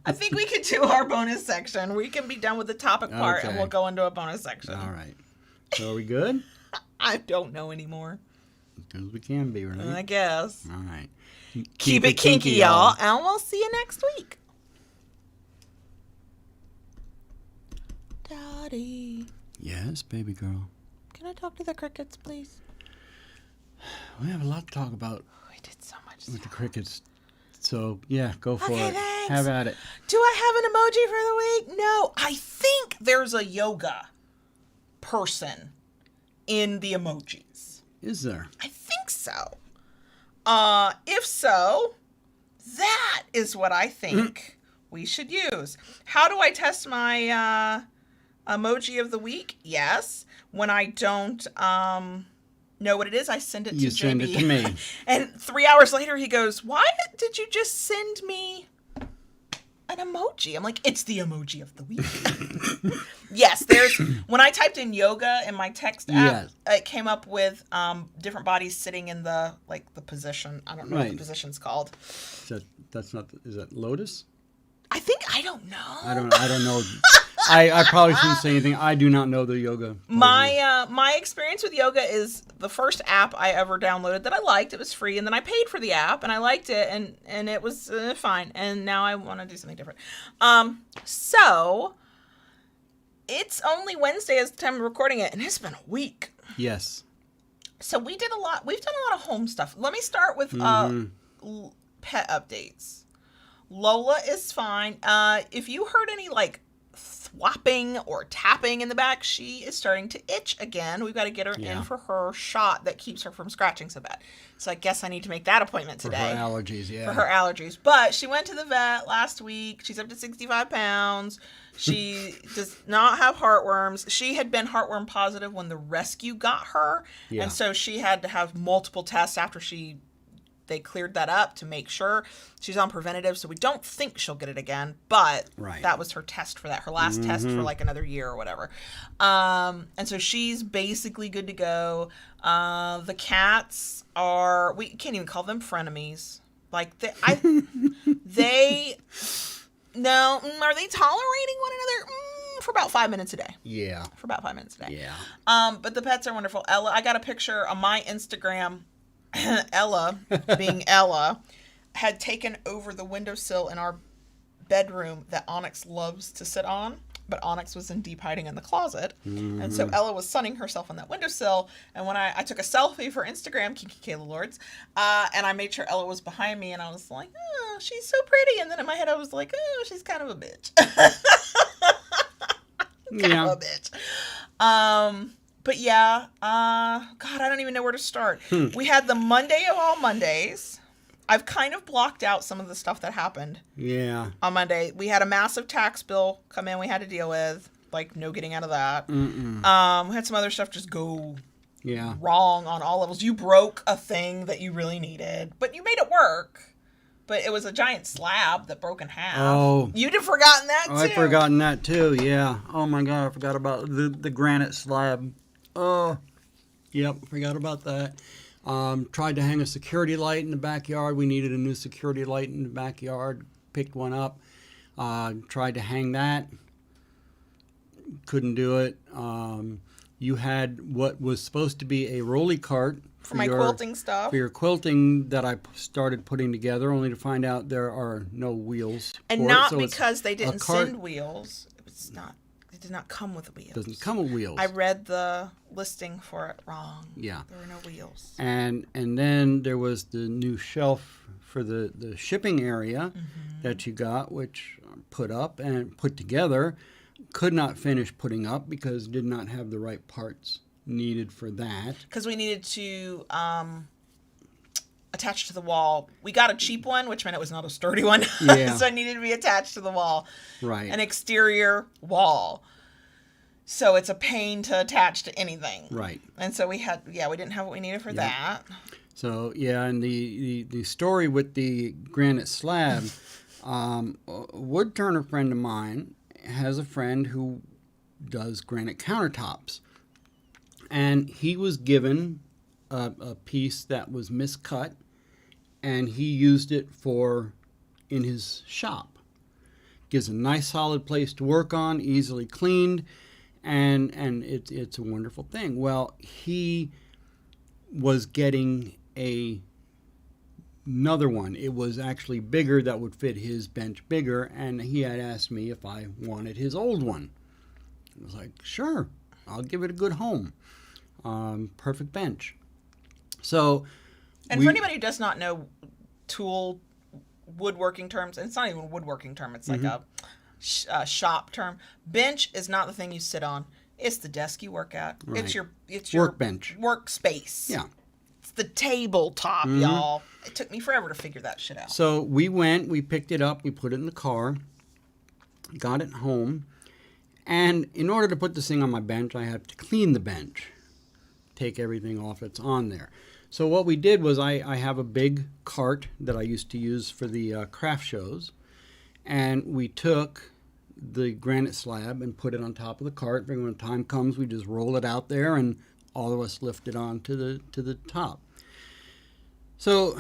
I think we could do our bonus section. We can be done with the topic part and we'll go into a bonus section. All right. So are we good? I don't know anymore. Because we can be, right? I guess. All right. Keep it kinky, y'all. And we'll see you next week. Daddy. Yes, baby girl. Can I talk to the crickets, please? We have a lot to talk about We did so much with the stuff. crickets. So, yeah, go for Okay, it. thanks. Have at it. Do I have an emoji for the week? No. I think there's a yoga person in the emojis. Is there? I think so. If so, that is what I think we should use. How do I test my emoji of the week? Yes. When I don't know what it is, I send it to JB. You send it to me. And 3 hours later, he goes, "Why did you just send me an emoji?" I'm like, "It's the emoji of the week." Yes, when I typed in yoga in my text app, it came up with different bodies sitting in the position. I don't know what the position's called. Is that lotus? I don't know. I don't know. I probably shouldn't say anything. I do not know the yoga. My experience with yoga is the first app I ever downloaded that I liked. It was free, and then I paid for the app, and I liked it, and it was fine. And now I want to do something different. So it's only Wednesday as the time of recording it, and it's been a week. Yes. So we've done a lot of home stuff. Let me start with pet updates. Lola is fine. If you heard any thwopping or tapping in the back, she is starting to itch again. We've got to get her in for her shot that keeps her from scratching so bad. So I guess I need to make that appointment today. For her allergies, yeah. For her allergies. But she went to the vet last week. She's up to 65 pounds. She does not have heartworms. She had been heartworm positive when the rescue got her. Yeah. And so she had to have multiple tests after they cleared that up to make sure. She's on preventative, so we don't think she'll get it again, but that was her test for that, her last test for another year or whatever. And so she's basically good to go. The cats we can't even call them frenemies. Are they tolerating one another? For about 5 minutes a day. Yeah. For about 5 minutes a day. Yeah. But the pets are wonderful. Ella, I got a picture on my Instagram. Ella, being Ella, had taken over the windowsill in our bedroom that Onyx loves to sit on, but Onyx was in deep hiding in the closet. Mm-hmm. And so Ella was sunning herself on that windowsill, and when I took a selfie for Instagram, Kinky Kayla Lords, and I made sure Ella was behind me, and I was like, "Oh, she's so pretty," and then in my head I was like, "Oh, she's kind of a bitch." Kind of a bitch. But yeah, God, I don't even know where to start. We had the Monday of all Mondays. I've kind of blocked out some of the stuff that happened. Yeah. On Monday, we had a massive tax bill come in we had to deal with. No getting out of that. We had some other stuff just go wrong on all levels. You broke a thing that you really needed, but you made it work. But it was a giant slab that broke in half. Oh. You'd have forgotten that, too. I'd forgotten that, too, yeah. Oh, my God, I forgot about the granite slab. Oh, yep, forgot about that. Tried to hang a security light in the backyard. We needed a new security light in the backyard. Picked one up. Tried to hang that. Couldn't do it. You had what was supposed to be a rolly cart. For my quilting stuff. For your quilting that I started putting together, only to find out there are no wheels. And not because they didn't send wheels. It did not come with wheels. Doesn't come with wheels. I read the listing for it wrong. Yeah. There were no wheels. And then there was the new shelf for the shipping area that you got, which I put up and put together. Could not finish putting up because did not have the right parts needed for that. Because we needed to attach to the wall. We got a cheap one, which meant it was not a sturdy one. Yeah. So it needed to be attached to the wall. Right. An exterior wall. So it's a pain to attach to anything. Right. And so we didn't have what we needed for that. So, yeah, and the story with the granite slab, a wood turner friend of mine has a friend who does granite countertops. And he was given a piece that was miscut, and he used it in his shop. Gives a nice solid place to work on, easily cleaned, and it's a wonderful thing. Well, he was getting another one. It was actually bigger, that would fit his bench bigger, and he had asked me if I wanted his old one. I was like, sure, I'll give it a good home. Perfect bench. So, and for anybody who does not know tool woodworking terms, and it's not even a woodworking term, it's like a shop term. Bench is not the thing you sit on. It's the desk you work at. Right. It's your workbench. Workspace. Yeah. It's the tabletop, y'all. It took me forever to figure that shit out. So we picked it up, we put it in the car, got it home, and in order to put this thing on my bench, I had to clean the bench, take everything off that's on there. So what we did was I have a big cart that I used to use for the craft shows, and we took the granite slab and put it on top of the cart. And when time comes, we just roll it out there, and all of us lift it on to the top. So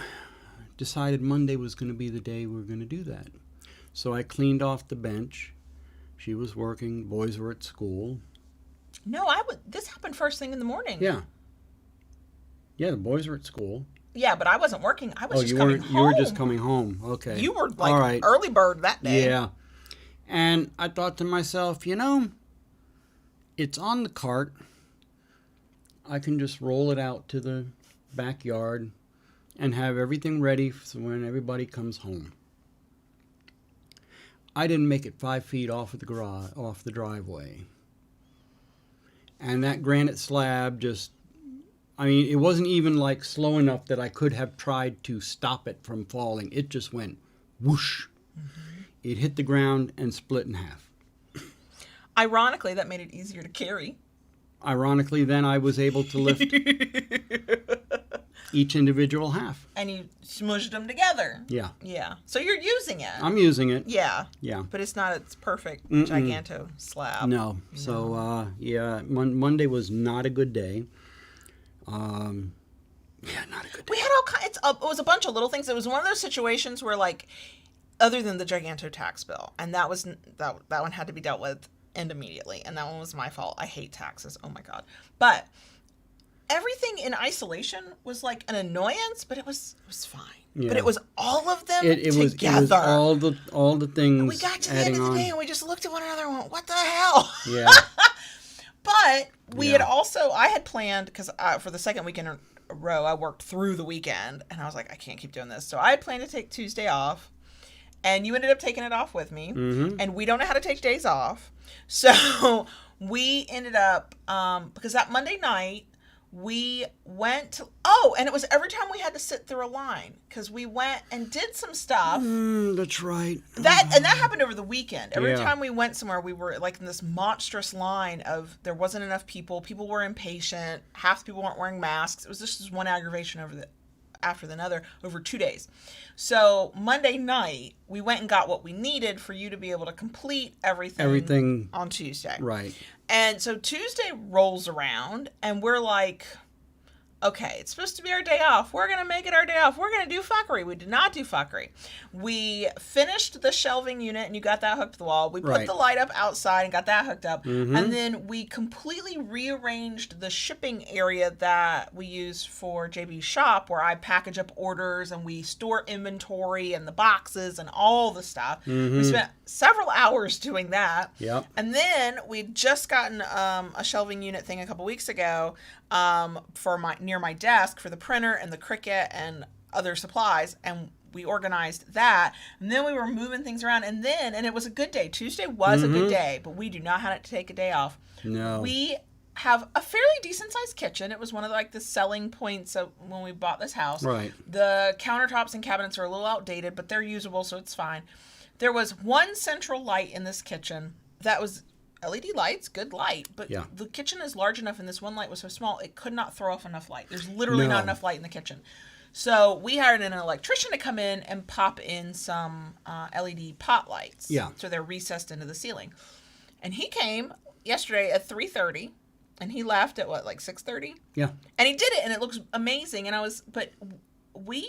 decided Monday was going to be the day we were going to do that. So I cleaned off the bench. She was working. Boys were at school. No, this happened first thing in the morning. Yeah. Yeah, the boys were at school. Yeah, but I wasn't working. I was just you coming weren't. home. You were just coming home. Okay. You were like all right. early bird that day. Yeah. And I thought to myself, it's on the cart. I can just roll it out to the backyard and have everything ready for when everybody comes home. I didn't make it 5 feet off of the garage, off the driveway. And that granite slab it wasn't even like slow enough that I could have tried to stop it from falling. It just went whoosh. Mm-hmm. It hit the ground and split in half. Ironically, that made it easier to carry. Ironically, then I was able to lift each individual half. And you smushed them together. Yeah. Yeah. So you're using it. I'm using it. Yeah. Yeah. But it's not its perfect giganto slab. No. So, Monday was not a good day. Not a good day. We had all kinds. It was a bunch of little things. It was one of those situations where, like, other than the giganto tax bill, and that one had to be dealt with immediately, and that one was my fault. I hate taxes. Oh my god. But everything in isolation was like an annoyance, but it was fine. Yeah. But it was all of them together. It was all the things. And we got to the end of the day and we just looked at one another and went, "What the hell?" Yeah. But I had planned, because for the second weekend in a row, I worked through the weekend, and I was like, I can't keep doing this. So I had planned to take Tuesday off, and you ended up taking it off with me, and we don't know how to take days off. So we ended up, because that Monday night, we went to, and it was every time we had to sit through a line, because we went and did some stuff. That's right. And that happened over the weekend. Every time we went somewhere, we were like in this monstrous line of, there wasn't enough people. People were impatient. Half the people weren't wearing masks. It was just this one aggravation after another over 2 days. So Monday night, we went and got what we needed for you to be able to complete everything on Tuesday. Right. And so Tuesday rolls around, and we're like, okay, it's supposed to be our day off. We're going to make it our day off. We're going to do fuckery. We did not do fuckery. We finished the shelving unit, and you got that hooked to the wall. We put the light up outside and got that hooked up. Mm-hmm. And then we completely rearranged the shipping area that we use for JB's shop, where I package up orders and we store inventory and the boxes and all the stuff. Mm-hmm. We spent several hours doing that. Yep. And then we'd just gotten a shelving unit thing a couple weeks ago for near my desk for the printer and the Cricut and other supplies, and we organized that, and then we were moving things around, and it was a good day. Tuesday was a good day, but we do not have to take a day off. No. We have a fairly decent sized kitchen. It was one of the selling points of when we bought this house. Right. The countertops and cabinets are a little outdated, but they're usable, so it's fine. There was one central light in this kitchen that was LED lights, good light, but the kitchen is large enough, and this one light was so small, it could not throw off enough light. There's literally not enough light in the kitchen. So we hired an electrician to come in and pop in some LED pot lights. Yeah. So they're recessed into the ceiling. And he came yesterday at 3:30, and he left at 6:30? Yeah. And he did it, and it looks amazing. But we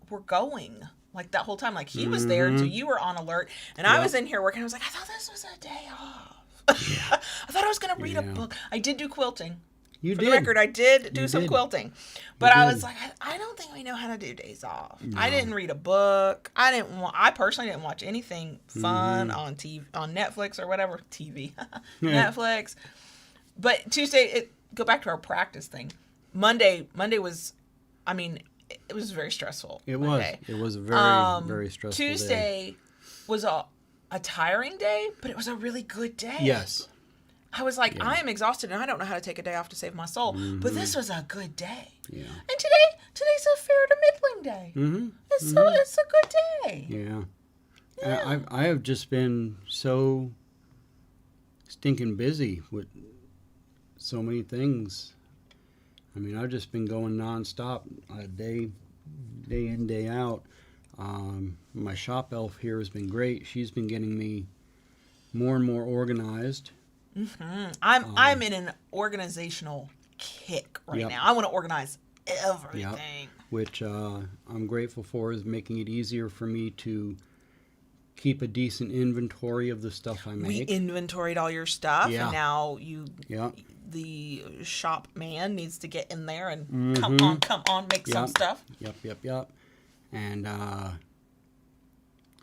were going that whole time. He was there, and so you were on alert. And I was in here working. I was like, I thought this was a day off. Yeah. I thought I was going to read a book. I did do quilting. You For did. the record, I did do some quilting. But I was like, I don't don't think we know how to do days off. No. I didn't read a book. I personally didn't watch anything fun on TV, on Netflix or whatever. TV. Netflix. But Tuesday, go back to our practice thing. Monday was, I mean, it was very stressful. It Monday. was. It was a very, very stressful Tuesday day. was a tiring day, but it was a really good day. Yes. I was like, I am exhausted and I don't know how to take a day off to save my soul. But this was a good day. Yeah. And today's a fair to middling day. It's a good day. Yeah. I have just been so stinking busy with so many things. I mean, I've just been going nonstop, day in, day out. My shop elf here has been great. She's been getting me more and more organized. I'm in an organizational kick right now. I want to organize everything. Which I'm grateful for, is making it easier for me to keep a decent inventory of the stuff I make. We inventoried all your stuff, Yeah. and now the shop man needs to get in there and come on, make some stuff. Yep. And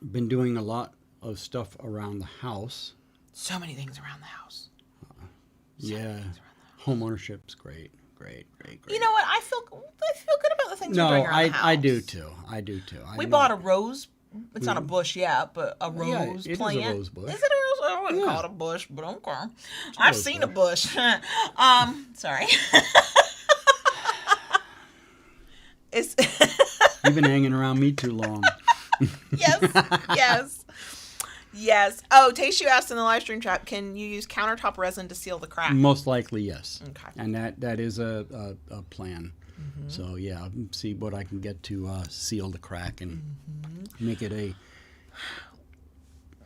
been doing a lot of stuff around the house. So many things around the house. Home ownership's great. You know what? I feel good about the things we're doing around the house. I do too. We bought a rose. It's not a bush yet, but a rose plant. It is a rose bush. Is it a rose? I wouldn't call it a bush, but okay. I've seen a bush. Sorry. You've been hanging around me too long. Yes. Oh, Tayshu asked in the live stream chat, can you use countertop resin to seal the crack? Most likely, yes. Okay. And that is a plan. So, yeah, see what I can get to seal the crack and make it a...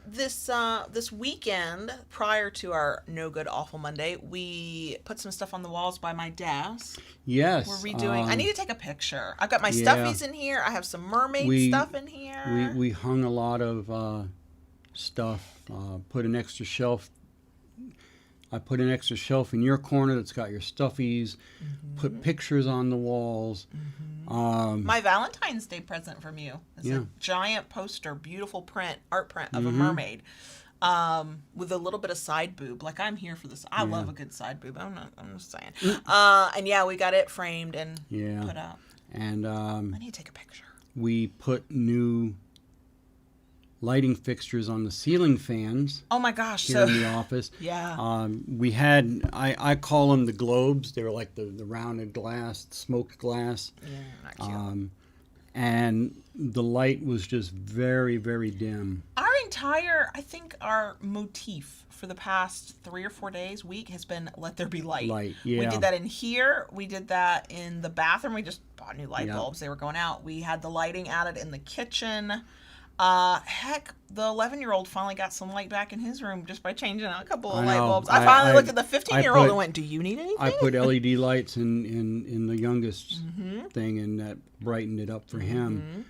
This weekend, prior to our No Good Awful Monday, we put some stuff on the walls by my desk. Yes. We're redoing. I need to take a picture. I've got my stuffies in here. I have some mermaid stuff in here. We hung a lot of stuff. Put an extra shelf. I put an extra shelf in your corner that's got your stuffies. Put pictures on the walls. My Valentine's Day present from you is a giant poster, beautiful art print of a mermaid, with a little bit of side boob. Like, I'm here for this. I love a good side boob. I'm just saying. And we got it framed and put up. And I need to take a picture. We put new lighting fixtures on the ceiling fans. Oh my gosh! Here in the office. We had, I call them the globes. They were like the rounded glass, smoked glass. Yeah, not cute. And the light was just very, very dim. Our motif for the past 3 or 4 days, week, has been let there be light. Yeah. We did that in here. We did that in the bathroom. We just bought new light bulbs. They were going out. We had the lighting added in the kitchen. Heck, the 11-year-old finally got some light back in his room just by changing out a couple of light bulbs. I finally looked at the 15-year-old and went, "Do you need anything?" I put LED lights in the youngest thing, and that brightened it up for him.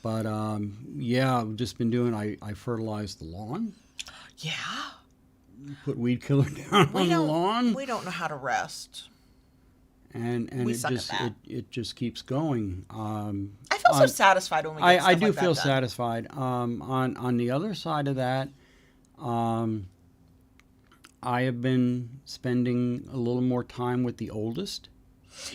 But I've just been doing. I fertilized the lawn. Yeah. Put weed killer down on the lawn. We don't know how to rest. And it just keeps going. I feel so satisfied when we get stuff I do like feel that satisfied. On the other side of that, I have been spending a little more time with the oldest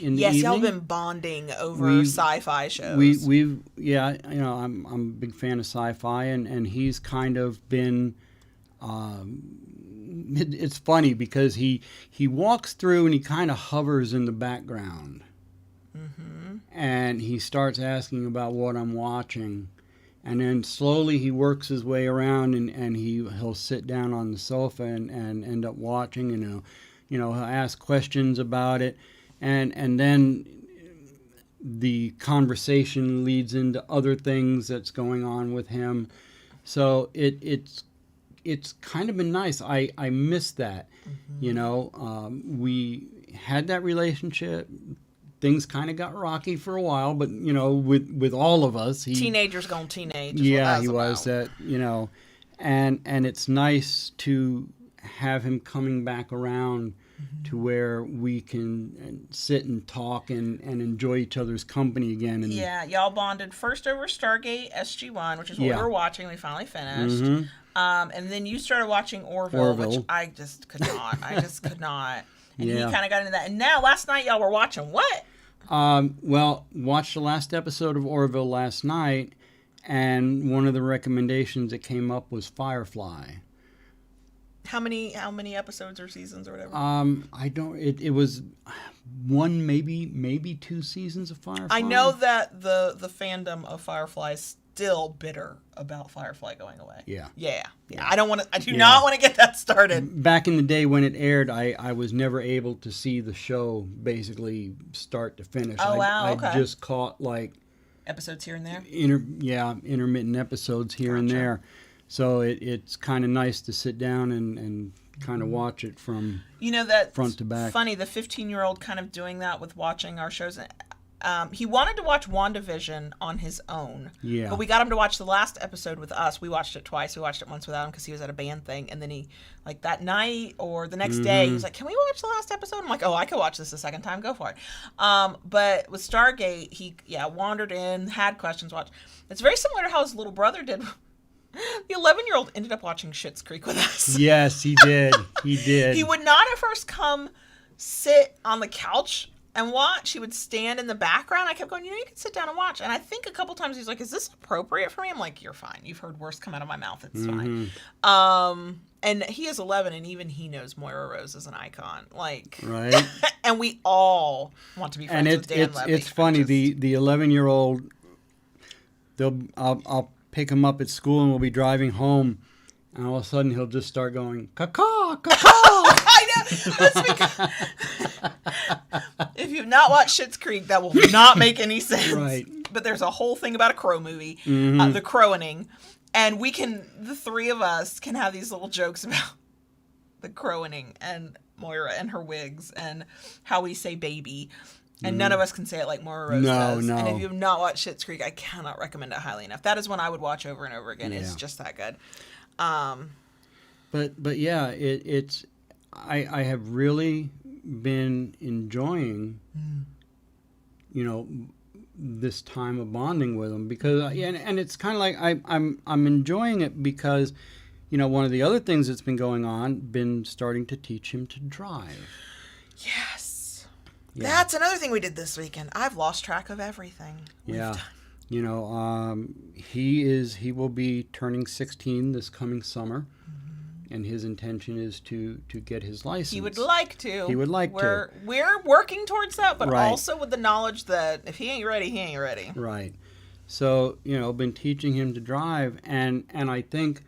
in the evening. Y'all been bonding over sci-fi shows. I'm a big fan of sci-fi, and he's kind of been. It's funny because he walks through and he kind of hovers in the background, and he starts asking about what I'm watching, and then slowly he works his way around and he'll sit down on the sofa and end up watching, and he'll ask questions about it, and then the conversation leads into other things that's going on with him, so it's kind of been nice. I miss that. We had that relationship. Things kind of got rocky for a while, but with all of us, teenagers gone teenage. Yeah, he was that. And it's nice to have him coming back around to where we can sit and talk and enjoy each other's company again. And yeah, y'all bonded first over Stargate SG-1, which is what we were watching. We finally finished. And then you started watching Orville, which I just could not. And he kind of got into that. And now, last night, y'all were watching what? Well, watched the last episode of Orville last night, and one of the recommendations that came up was Firefly. How many episodes or seasons or whatever? I don't. It was one, maybe 2 seasons of Firefly. I know that the fandom of Firefly is still bitter about Firefly going away. Yeah. I do not want to get that started. Back in the day when it aired, I was never able to see the show basically start to finish. Oh, wow. Okay. I just caught like episodes here and there. Intermittent episodes here and there. So it's kind of nice to sit down and kind of watch it from front to back. Funny, the 15-year-old kind of doing that with watching our shows. He wanted to watch WandaVision on his own. Yeah. But we got him to watch the last episode with us. We watched it twice. We watched it once without him because he was at a band thing. And then he, like that night or the next day, he was like, can we watch the last episode? I'm like, oh, I could watch this a second time. Go for it. But with Stargate, he wandered in, had questions, watched. It's very similar to how his little brother did. The 11-year-old ended up watching Schitt's Creek with us. Yes, he did. He would not at first come sit on the couch and watch. He would stand in the background. I kept going, you can sit down and watch. And I think a couple times he's like, is this appropriate for me? I'm like, you're fine. You've heard worse come out of my mouth. It's fine. And he is 11, and even he knows Moira Rose is an icon. Like, right. And we all want to be friends with Dan Levy. It's funny. The 11-year-old, I'll pick him up at school, and we'll be driving home, and all of a sudden he'll just start going, caw, caw. I know. That's because if you've not watched Schitt's Creek, that will not make any sense. Right. But there's a whole thing about a crow movie, the crowing, and the three of us can have these little jokes about the crowing and Moira and her wigs and how we say baby. And none of us can say it like Moira Rose does. No. And if you have not watched Schitt's Creek, I cannot recommend it highly enough. That is one I would watch over and over again. Yeah. It's just that good. But yeah, it's I have really been enjoying, this time of bonding with him because and it's kind of like I'm enjoying it because, one of the other things that's been going on, been starting to teach him to drive. Yes. Yeah. That's another thing we did this weekend. I've lost track of everything we've done. He will be turning 16 this coming summer, and his intention is to get his license. He would like to. We're working towards that, but also with the knowledge that if he ain't ready, he ain't ready. Right. So, been teaching him to drive, and I think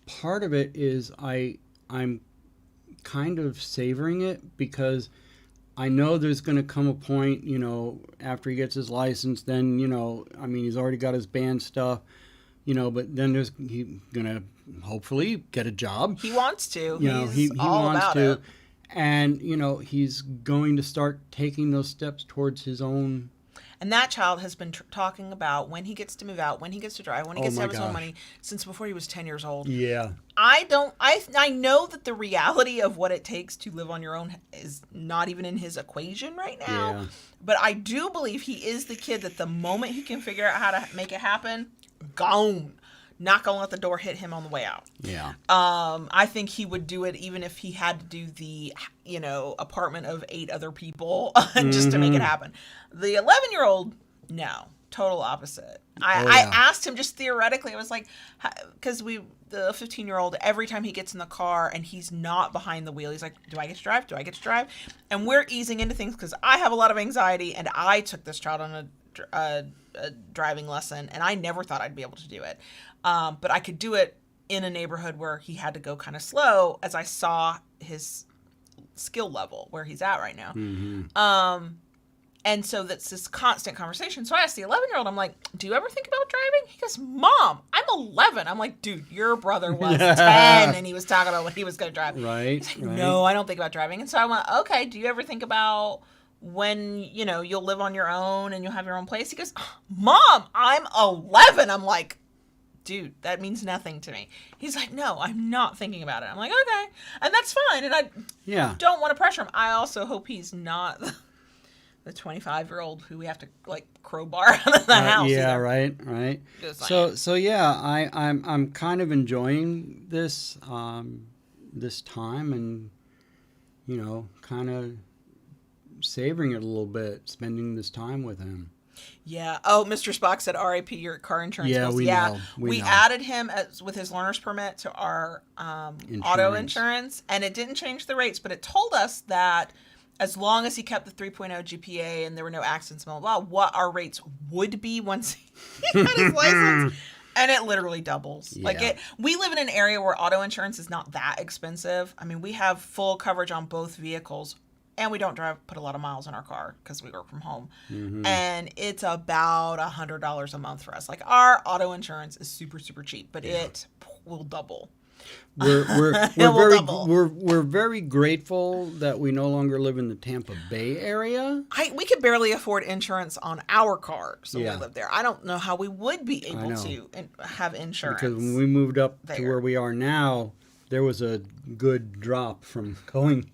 part of it is I'm kind of savoring it because I know there's going to come a point, after he gets his license, then, he's already got his band stuff, but then he's going to hopefully get a job. He wants to. He all wants about to. It. And, he's going to start taking those steps towards his own. And that child has been talking about when he gets to move out, when he gets to drive, when he gets to have his own money, since before he was 10 years old. Yeah. I know that the reality of what it takes to live on your own is not even in his equation right now. Yeah. But I do believe he is the kid that the moment he can figure out how to make it happen, gone. Not going to let the door hit him on the way out. Yeah. I think he would do it even if he had to do the, apartment of 8 other people just to make it happen. The 11-year-old, no, total opposite. I asked him just theoretically. I was like, because the 15-year-old, every time he gets in the car and he's not behind the wheel, he's like, do I get to drive? Do I get to drive? And we're easing into things because I have a lot of anxiety, and I took this child on a driving lesson, and I never thought I'd be able to do it. But I could do it in a neighborhood where he had to go kind of slow as I saw his skill level where he's at right now. Mm-hmm. And so that's this constant conversation. So I asked the 11-year-old, I'm like, do you ever think about driving? He goes, Mom, I'm 11. I'm like, dude, your brother was 10 and he was talking about when he was going to drive. Right. He's like, no, I don't think about driving. And so I went, okay, do you ever think about when, you'll live on your own and you'll have your own place? He goes, Mom, I'm 11. I'm like, dude, that means nothing to me. He's like, no, I'm not thinking about it. I'm like, okay. And that's fine. And I don't want to pressure him. I also hope he's not the 25-year-old who we have to like crowbar out of the house. Yeah, either. right. So yeah, I'm kind of enjoying this this time, and kind of savoring it a little bit, spending this time with him. Yeah. Oh, Mr. Spock said, "R.I.P. your car insurance." Yeah, bills. we know. We added him with his learner's permit to our auto insurance, and it didn't change the rates, but it told us that as long as he kept the 3.0 GPA and there were no accidents, blah, blah, blah, what our rates would be once he got his license. And it literally doubles. Yeah. We live in an area where auto insurance is not that expensive. I mean, we have full coverage on both vehicles, and we don't put a lot of miles in our car because we work from home. Mm-hmm. And it's about $100 a month for us. Like, our auto insurance is super, super cheap, but it will double. We're very grateful that we no longer live in the Tampa Bay area. We could barely afford insurance on our car, so we live there. I don't know how we would be able to have insurance. Because when we moved up to where we are now, there was a good drop from going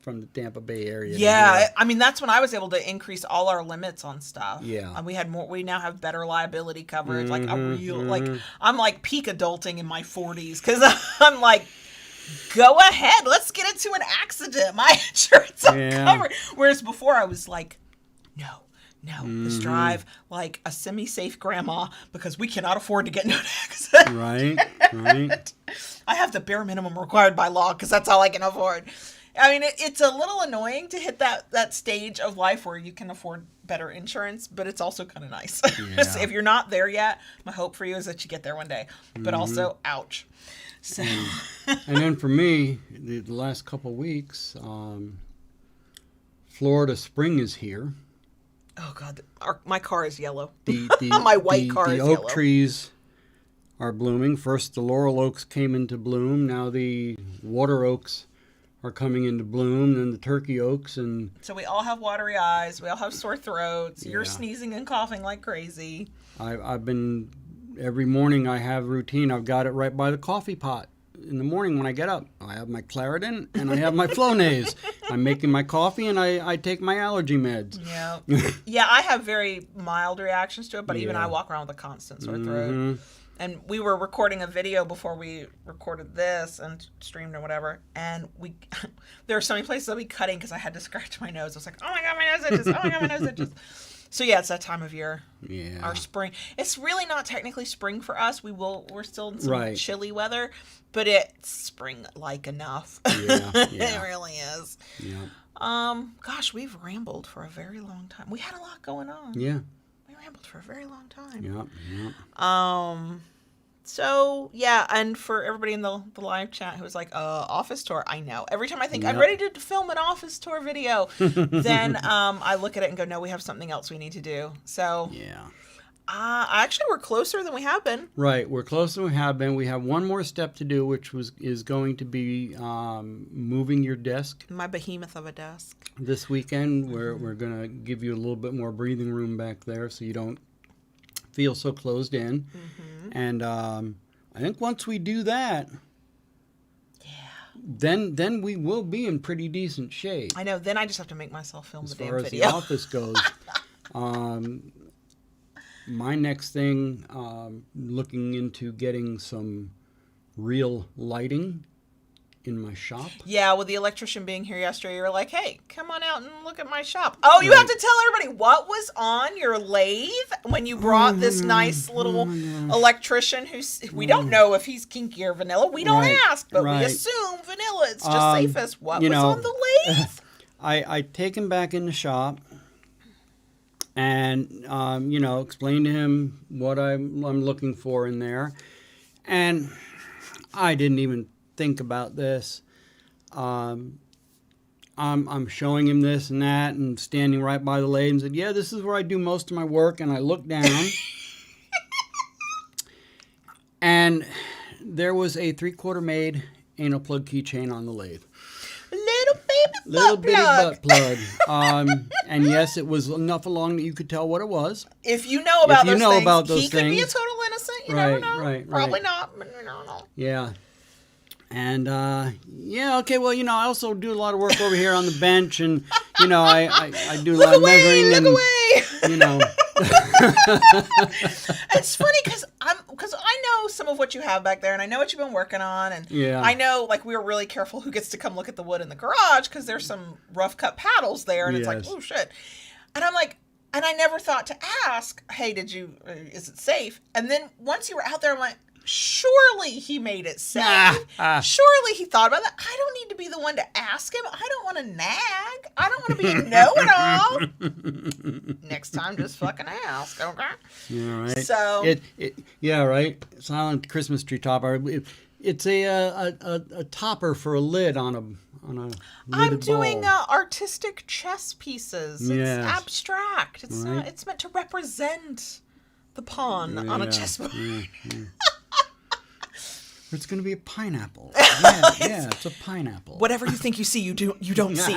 from the Tampa Bay area. Yeah, I mean, that's when I was able to increase all our limits on stuff. Yeah. And we now have better liability coverage, like a real, I'm like peak adulting in my 40s, because I'm like, go ahead, let's get into an accident. My insurance will cover. Whereas before I was like, no, let's drive like a semi-safe grandma because we cannot afford to get into an accident. Right. I have the bare minimum required by law because that's all I can afford. I mean, it's a little annoying to hit that stage of life where you can afford better insurance, but it's also kind of nice. Yeah. If you're not there yet, my hope for you is that you get there one day. But also, ouch. So. And then for me, the last couple weeks, Florida spring is here. Oh, God. My car is yellow. My white car is yellow. The oak trees are blooming. First, the laurel oaks came into bloom. Now the water oaks are coming into bloom, and the turkey oaks, and so we all have watery eyes, we all have sore throats. You're sneezing and coughing like crazy. I've been every morning. I have routine. I've got it right by the coffee pot in the morning when I get up. I have my Claritin and I have my Flonase. I'm making my coffee and I take my allergy meds. Yeah, I have very mild reactions to it, but even I walk around with a constant sore throat. And we were recording a video before we recorded this and streamed or whatever. And there are so many places I'll be cutting because I had to scratch my nose. I was like, oh my God, my nose itches. Oh my God, my nose itches. So yeah, it's that time of year. Yeah. Our spring. It's really not technically spring for us. We're still in some chilly weather, but it's spring-like enough. Yeah. It really is. Yeah. Gosh, we've rambled for a very long time. We had a lot going on. Yeah. Rambled for a very long time. Yeah. So yeah, and for everybody in the live chat who was like, office tour, I know. Every time I think I'm ready to film an office tour video, then I look at it and go, no, we have something else we need to do. So yeah. Actually, we're closer than we have been. Right, we're closer than we have been. We have one more step to do, which is going to be moving your desk. My behemoth of a desk. This weekend, we're going to give you a little bit more breathing room back there so you don't feel so closed in. Mm-hmm. And I think once we do that, then we will be in pretty decent shape. I know. Then I just have to make myself film the damn video. As far as the office goes. My next thing, looking into getting some real lighting in my shop. Yeah, with the electrician being here yesterday, you were like, hey, come on out and look at my shop. Oh, you have to tell everybody what was on your lathe when you brought this nice little electrician we don't know if he's kinky or vanilla. We don't ask, but we assume vanilla. It's just safest. What was on the lathe? I take him back in the shop. And, explain to him what I'm looking for in there. And I didn't even think about this. I'm showing him this and that and standing right by the lathe and said, yeah, this is where I do most of my work. And I look down. And there was a 3/4 made anal plug keychain on the lathe. Little bitty butt plug. And yes, it was enough along that you could tell what it was. If you know about those things, he could be a total innocent. You never know. Right. Probably not, but you never know. Yeah. And, okay, well, I also do a lot of work over here on the bench, and, I do a lot of measuring. Look away! It's funny because I know some of what you have back there, and I know what you've been working on, and I know, like, we were really careful who gets to come look at the wood in the garage, because there's some rough cut paddles there, and it's like, oh, shit. And I'm like, and I never thought to ask, hey, is it safe? And then once you were out there, I'm like, surely he made it safe. Surely he thought about that. I don't need to be the one to ask him. I don't want to nag. I don't want to be a know-it-all. Next time, just fucking ask, okay? Yeah, right. So right. Silent Christmas tree topper. It's a topper for a lid on a I'm doing artistic chess pieces. It's abstract. It's not. It's meant to represent the pawn on a chessboard. It's going to be a pineapple. It's a pineapple. Whatever you think you see, you don't see.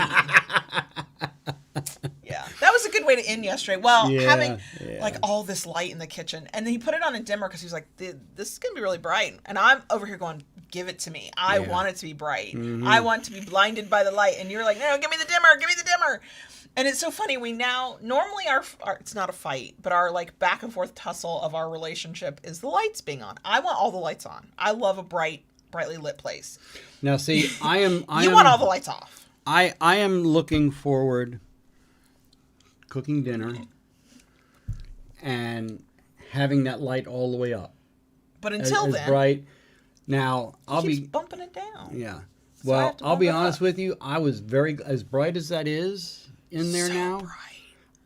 Yeah, that was a good way to end yesterday. Well, having like all this light in the kitchen, and then he put it on a dimmer because he was like, "This is gonna be really bright," and I'm over here going, "Give it to me. I want it to be bright. I want to be blinded by the light." And you're like, "No, give me the dimmer. Give me the dimmer." And it's so funny. We now normally our it's not a fight, but our like back and forth tussle of our relationship is the lights being on. I want all the lights on. I love a brightly lit place. Now, see, you want all the lights off. I am looking forward cooking dinner and having that light all the way up. But until then, bright. Now I'll be bumping it down. Yeah. So well, I'll be honest with you. I was as bright as that is in there now. Bright.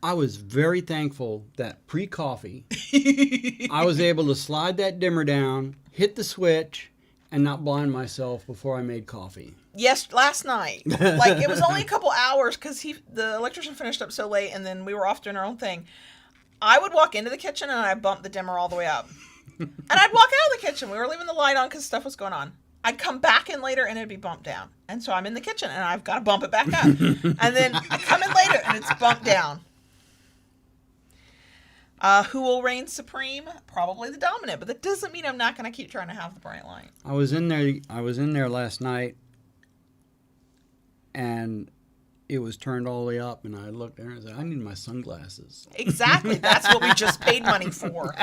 I was very thankful that pre-coffee, I was able to slide that dimmer down, hit the switch, and not blind myself before I made coffee. Yes, last night. Like, it was only a couple hours because the electrician finished up so late, and then we were off doing our own thing. I would walk into the kitchen, and I'd bump the dimmer all the way up. And I'd walk out of the kitchen. We were leaving the light on because stuff was going on. I'd come back in later, and it'd be bumped down. And so I'm in the kitchen, and I've got to bump it back up. And then I come in later, and it's bumped down. Who will reign supreme? Probably the dominant, but that doesn't mean I'm not going to keep trying to have the bright light. I was in there last night, and it was turned all the way up, and I looked there and I said, I need my sunglasses. Exactly. That's what we just paid money for.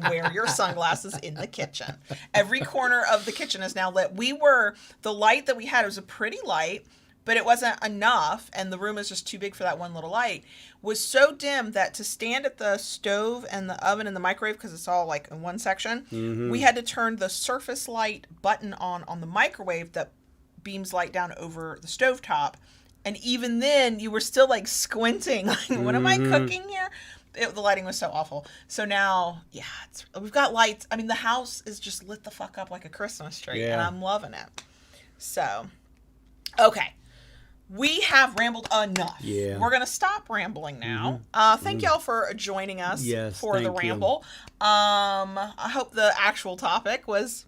Wear your sunglasses in the kitchen. Every corner of the kitchen is now lit. The light that we had was a pretty light, but it wasn't enough, and the room is just too big for that one little light, was so dim that to stand at the stove and the oven and the microwave, because it's all like in one section, we had to turn the surface light button on the microwave that beams light down over the stovetop. And even then, you were still like squinting, like, what am I cooking here? The lighting was so awful. So now, we've got lights. I mean, the house is just lit the fuck up like a Christmas tree, and I'm loving it. So, okay. We have rambled enough. Yeah. We're going to stop rambling now. Thank y'all for joining us for the ramble. I hope the actual topic was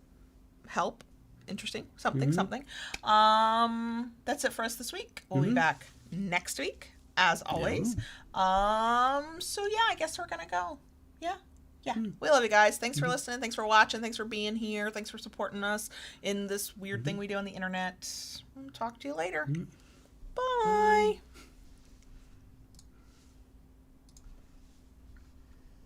interesting, something. That's it for us this week. We'll be back next week, as always. So I guess we're going to go. Yeah. We love you guys. Thanks for listening. Thanks for watching. Thanks for being here. Thanks for supporting us in this weird thing we do on the internet. Talk to you later. Bye.